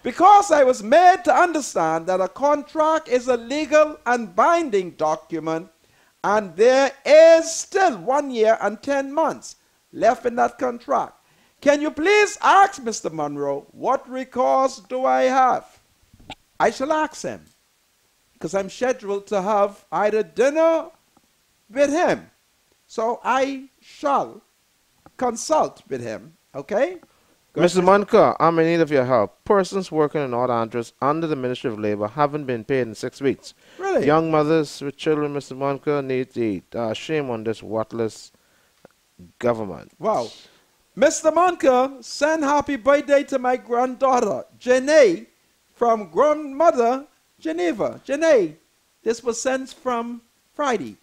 Because I was made to understand that a contract is a legal and binding document, and there is still 1 year and 10 months left in that contract. Can you please ask Mr. Monroe, what recourse do I have? I shall ask him, because I'm scheduled to have either dinner with him. So I shall consult with him, okay? Mr. Monica, I'm in need of your help. Persons working in North Andros under the Ministry of Labor haven't been paid in 6 weeks. Really? Young mothers with children, Mr. Monica, need to eat. Shame on this worthless government. Wow. Mr. Monka, send happy birthday to my granddaughter, Janae, from grandmother Geneva. Janae, this was sent from Friday,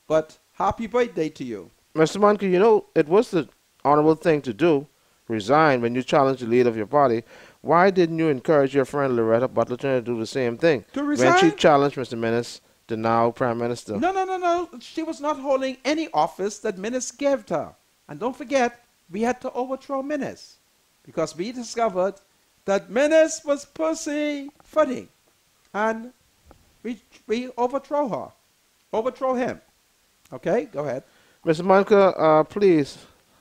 but happy birthday to you. Mr. Monka, you know, it was the honorable thing to do, resign when you challenged the leader of your party. Why didn't you encourage your friend Loretta Butler to do the same thing? To resign? When she challenged Mr. Menace, the now Prime Minister. No. She was not holding any office that Menace gave to her. And don't forget, we had to overthrow Menace because we discovered that Menace was pussyfooting. And we overthrow him. Okay, go ahead. Mr. Monka, please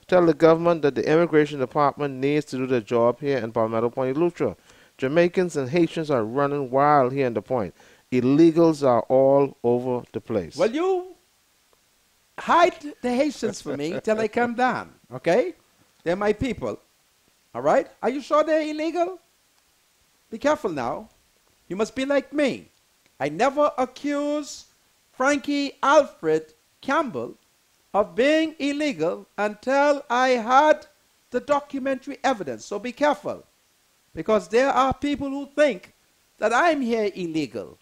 tell the government that the Immigration Department needs to do their job here in Palmetto Point, Eleuthera. Jamaicans and Haitians are running wild here in the point. Illegals are all over the place. Well, you hide the Haitians for me till they come down, okay? They're my people, all right? Are you sure they're illegal? Be careful now. You must be like me. I never accuse Frankie Alfred Campbell of being illegal until I had the documentary evidence. So be careful, because there are people who think that I'm here illegal,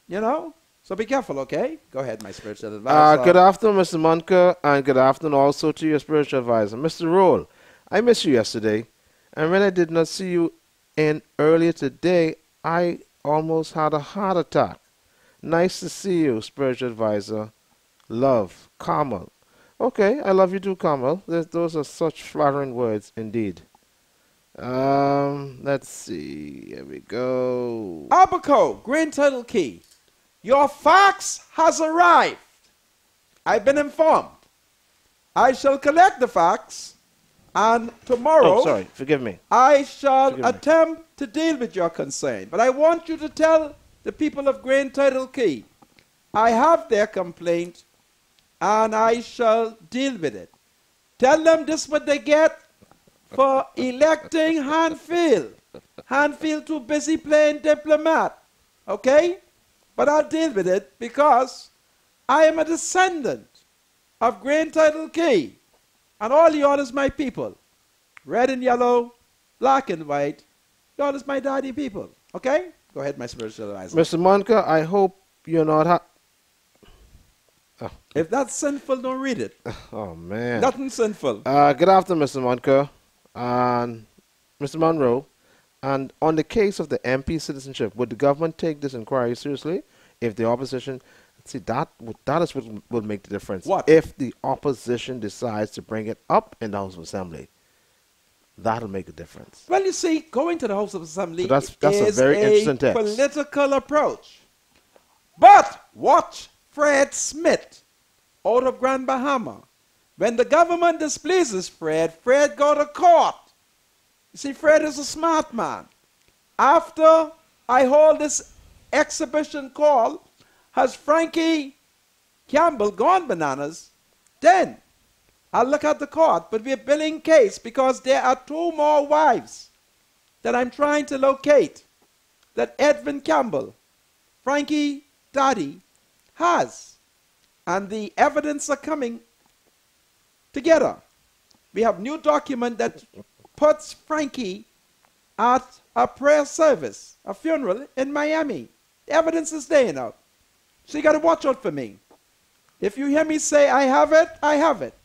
you know? So be careful, okay? Go ahead, my spiritual advisor. Good afternoon, Mr. Monka, and good afternoon also to your spiritual advisor. Mr. Roll, I missed you yesterday, and when I did not see you in earlier today, I almost had a heart attack. Nice to see you, spiritual advisor. Love, Carmel. Okay, I love you too, Carmel. Those are such flattering words indeed. Let's see. Here we go. Abaco, Green Title Key. Your fax has arrived. I've been informed. I shall collect the fax, and tomorrow... Oh, sorry. Forgive me. I shall attempt to deal with your concern. But I want you to tell the people of Green Title Key, I have their complaint, and I shall deal with it. Tell them this is what they get for electing Hanfield. Hanfield too busy playing diplomat. Okay? But I'll deal with it because I am a descendant of Green Title Key. And all y'all is my people. Red and yellow, black and white. Y'all is my daddy people. Okay? Go ahead, my spiritual advisor. Mr. Monka, I hope you're not... If that's sinful, don't read it. Oh, man. Nothing sinful. Good afternoon, Mr. Monka and Mr. Monroe. And on the case of the MP citizenship, would the government take this inquiry seriously if the opposition... See, that is what will make the difference. What? If the opposition decides to bring it up in the House of Assembly, that'll make a difference. Well, you see, going to the House of Assembly so that's is a very interesting text. Political approach. But watch Fred Smith out of Grand Bahama. When the government displeases Fred, Fred go to court. You see, Fred is a smart man. After I hold this exhibition call, has Frankie Campbell gone bananas, then I'll look at the court. But we're billing case because there are 2 more wives that I'm trying to locate that Edwin Campbell, Frankie Daddy, has. And the evidence are coming together. We have new document that puts Frankie at a prayer service, a funeral in Miami. The evidence is there now. So you got to watch out for me. If you hear me say I have it, I have it.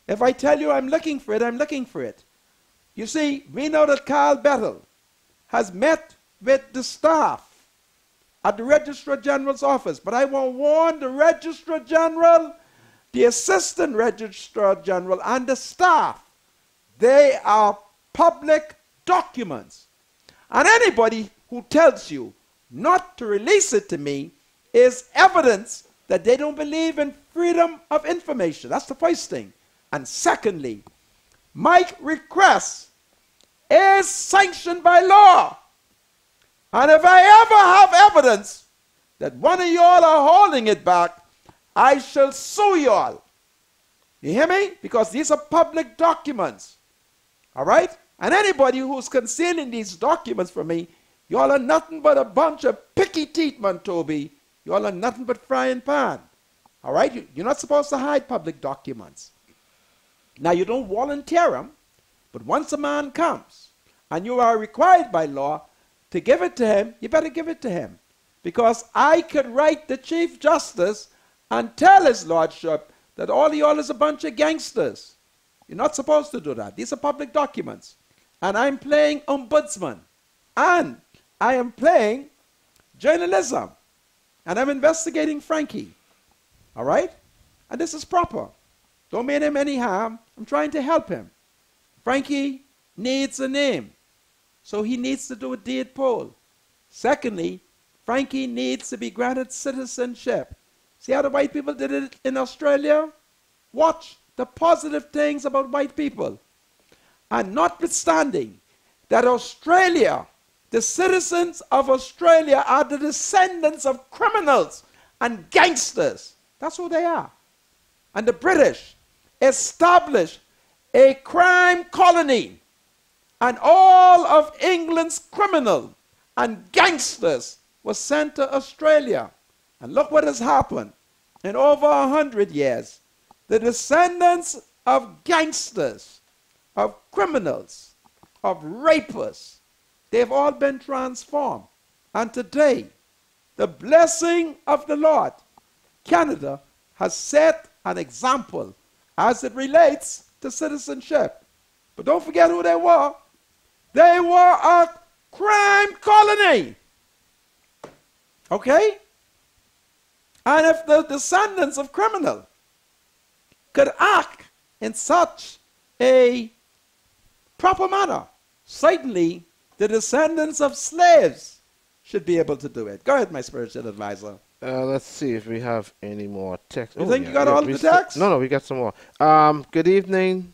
If I tell you I'm looking for it, I'm looking for it. You see, we know that Carl Bettel has met with the staff at the Registrar General's office. But I want to warn the Registrar General, the Assistant Registrar General, and the staff. They are public documents. And anybody who tells you not to release it to me is evidence that they don't believe in freedom of information. That's the first thing. And secondly, my request is sanctioned by law. And if I ever have evidence that one of y'all are holding it back, I shall sue y'all. You hear me? Because these are public documents. All right? And anybody who's concealing these documents from me, y'all are nothing but a bunch of picky teeth, Mantobi. Y'all are nothing but frying pan. All right? You're not supposed to hide public documents. Now, you don't volunteer them. But once a man comes and you are required by law to give it to him, you better give it to him. Because I could write the Chief Justice and tell his lordship that all y'all is a bunch of gangsters. You're not supposed to do that. These are public documents. And I'm playing ombudsman. And I am playing journalism. And I'm investigating Frankie. All right? And this is proper. Don't mean him any harm. I'm trying to help him. Frankie needs a name. So he needs to do a deed poll. Secondly, Frankie needs to be granted citizenship. See how the white people did it in Australia? Watch the positive things about white people. And notwithstanding that Australia, the citizens of Australia are the descendants of criminals and gangsters. That's who they are. And the British established a crime colony. And all of England's criminals and gangsters were sent to Australia. And look what has happened. In over 100 years, the descendants of gangsters, of criminals, of rapists, they've all been transformed. And today, the blessing of the Lord, Canada has set an example as it relates to citizenship. But don't forget who they were. They were a crime colony. Okay? And if the descendants of criminals could act in such a proper manner, certainly the descendants of slaves should be able to do it. Go ahead, my spiritual advisor. Let's see if we have any more text. You think you got all the text? No, we got some more. Good evening.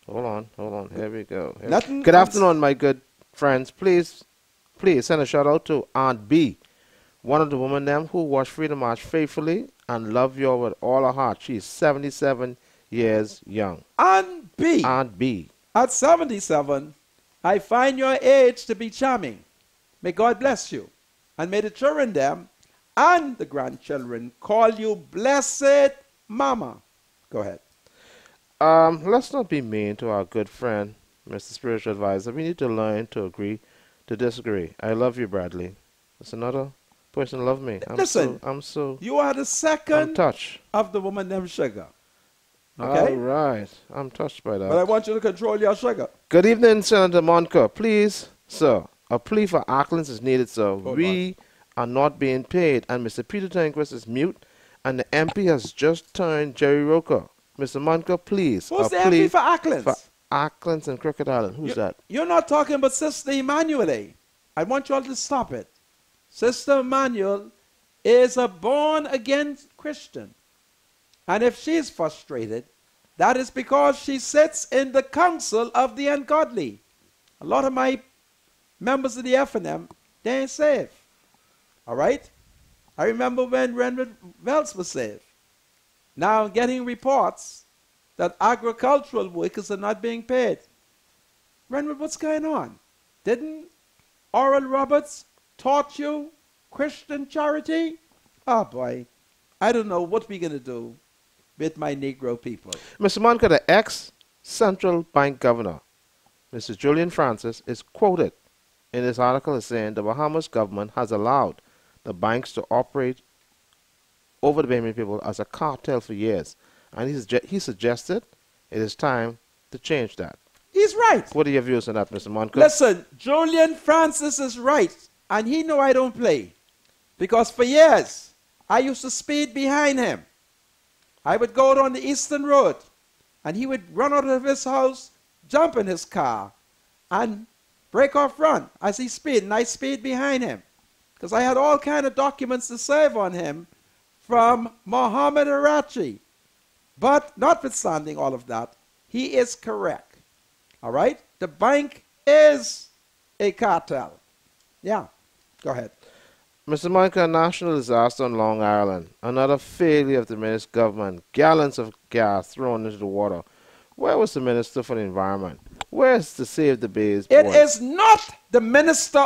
Hold on. Here we go. Good afternoon, my good friends. Please send a shout out to Aunt B, one of the women them who watched Freedom March faithfully and love you with all her heart. She's 77 years young. Aunt B. Aunt B. At 77, I find your age to be charming. May God bless you. And may the children them and the grandchildren call you Blessed Mama. Go ahead. Let's not be mean to our good friend, Mr. Spiritual Advisor. We need to learn to agree to disagree. I love you, Bradley. There's another person love me. Listen, you are the second of the woman named Sugar. Okay? All right. I'm touched by that. But I want you to control your sugar. Good evening, Senator Monka. Please, sir, a plea for Acklands is needed, sir. We are not being paid. And Mr. Peter Tanquist is mute. And the MP has just turned Jerry Roker. Mr. Monka, please. Who's the MP for Acklands? For Acklands and Cricket Island. Who's that? You're not talking about Sister Emmanuel. I want you all to stop it. Sister Emmanuel is a born-again Christian. And if she's frustrated, that is because she sits in the council of the ungodly. A lot of my members of the FNM, they ain't saved. All right? I remember when Renwick Wells was saved. Now I'm getting reports that agricultural workers are not being paid. Renwick, what's going on? Didn't Oral Roberts taught you Christian charity? Oh boy, I don't know what we're going to do with my Negro people. Mr. Monka, the ex-Central Bank Governor, Mr. Julian Francis, is quoted in this article as saying the Bahamas government has allowed the banks to operate over the Bahamian people as a cartel for years. And he suggested it is time to change that. He's right. What are your views on that, Mr. Monka? Listen, Julian Francis is right. And he know I don't play. Because for years, I used to speed behind him. I would go down the Eastern Road. And he would run out of his house, jump in his car, and break off run as he speed. And I speed behind him. Because I had all kind of documents to serve on him from Mohammed Arachi. But notwithstanding all of that, he is correct. All right? The bank is a cartel. Yeah. Go ahead. Mr. Monka, national disaster on Long Island. Another failure of the minister's government. Gallons of gas thrown into the water. Where was the Minister for the Environment? Where's the Save the Bays boy? It is not the Minister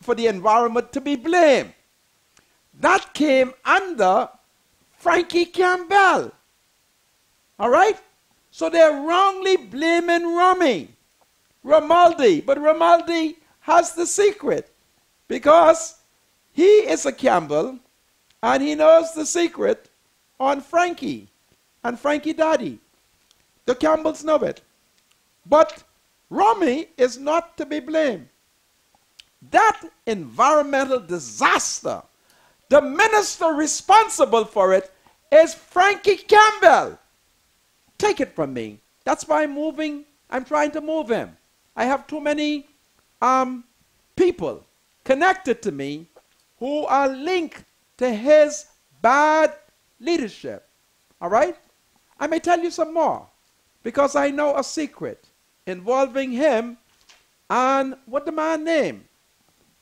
for the Environment to be blamed. That came under Frankie Campbell. All right? So they're wrongly blaming Romaldi. But Romaldi has the secret because he is a Campbell and he knows the secret on Frankie and Frankie Daddy. The Campbells know it. But Romy is not to be blamed. That environmental disaster, the minister responsible for it is Frankie Campbell. Take it from me. That's why I'm trying to move him. I have too many people connected to me who are linked to his bad leadership. All right? I may tell you some more because I know a secret involving him and what the man named?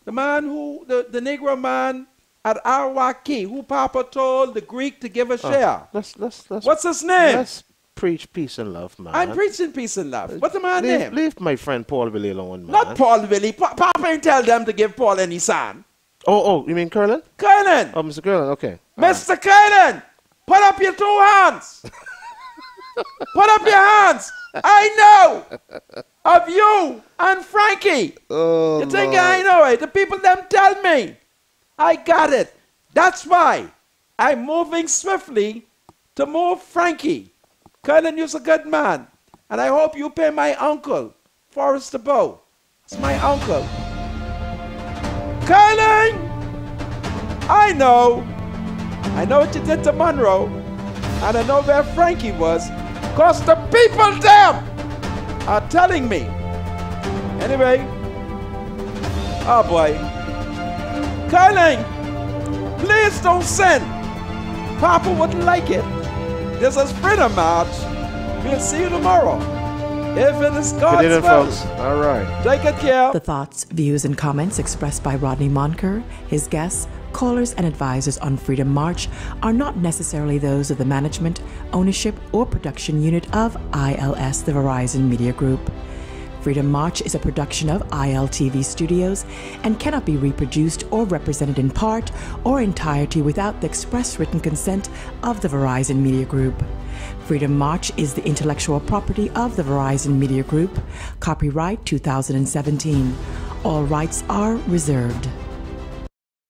The man who, the Negro man at Arwaki, who Papa told the Greek to give a share. What's his name? Let's preach peace and love, man. I'm preaching peace and love. What's the man name? Leave my friend Paul Willie alone, man. Not Paul Willie. Papa ain't tell them to give Paul any son. Oh, you mean Curlin? Curlin. Oh, Mr. Curlin, okay. Mr. Curlin, put up your 2 hands. Put up your hands. I know of you and Frankie. Oh, you think I know it? The people them tell me. I got it. That's why I'm moving swiftly to move Frankie. Curlin, you're a good man. And I hope you pay my uncle, Forrest Bow. It's my uncle. Curlin, I know what you did to Monroe. And I know where Frankie was. Because the people them are telling me. Anyway. Oh boy. Curling, please don't send. Papa wouldn't like it. This is Freedom March. We'll see you tomorrow. If it is God's will. Folks. All right. Take good care. The thoughts, views, and comments expressed by Rodney Monker, his guests, callers, and advisors on Freedom March are not necessarily those of the management, ownership, or production unit of ILS, the Verizon Media Group. Freedom March is a production of ILTV Studios and cannot be reproduced or represented in part or entirety without the express written consent of the Verizon Media Group. Freedom March is the intellectual property of the Verizon Media Group. Copyright 2017. All rights are reserved.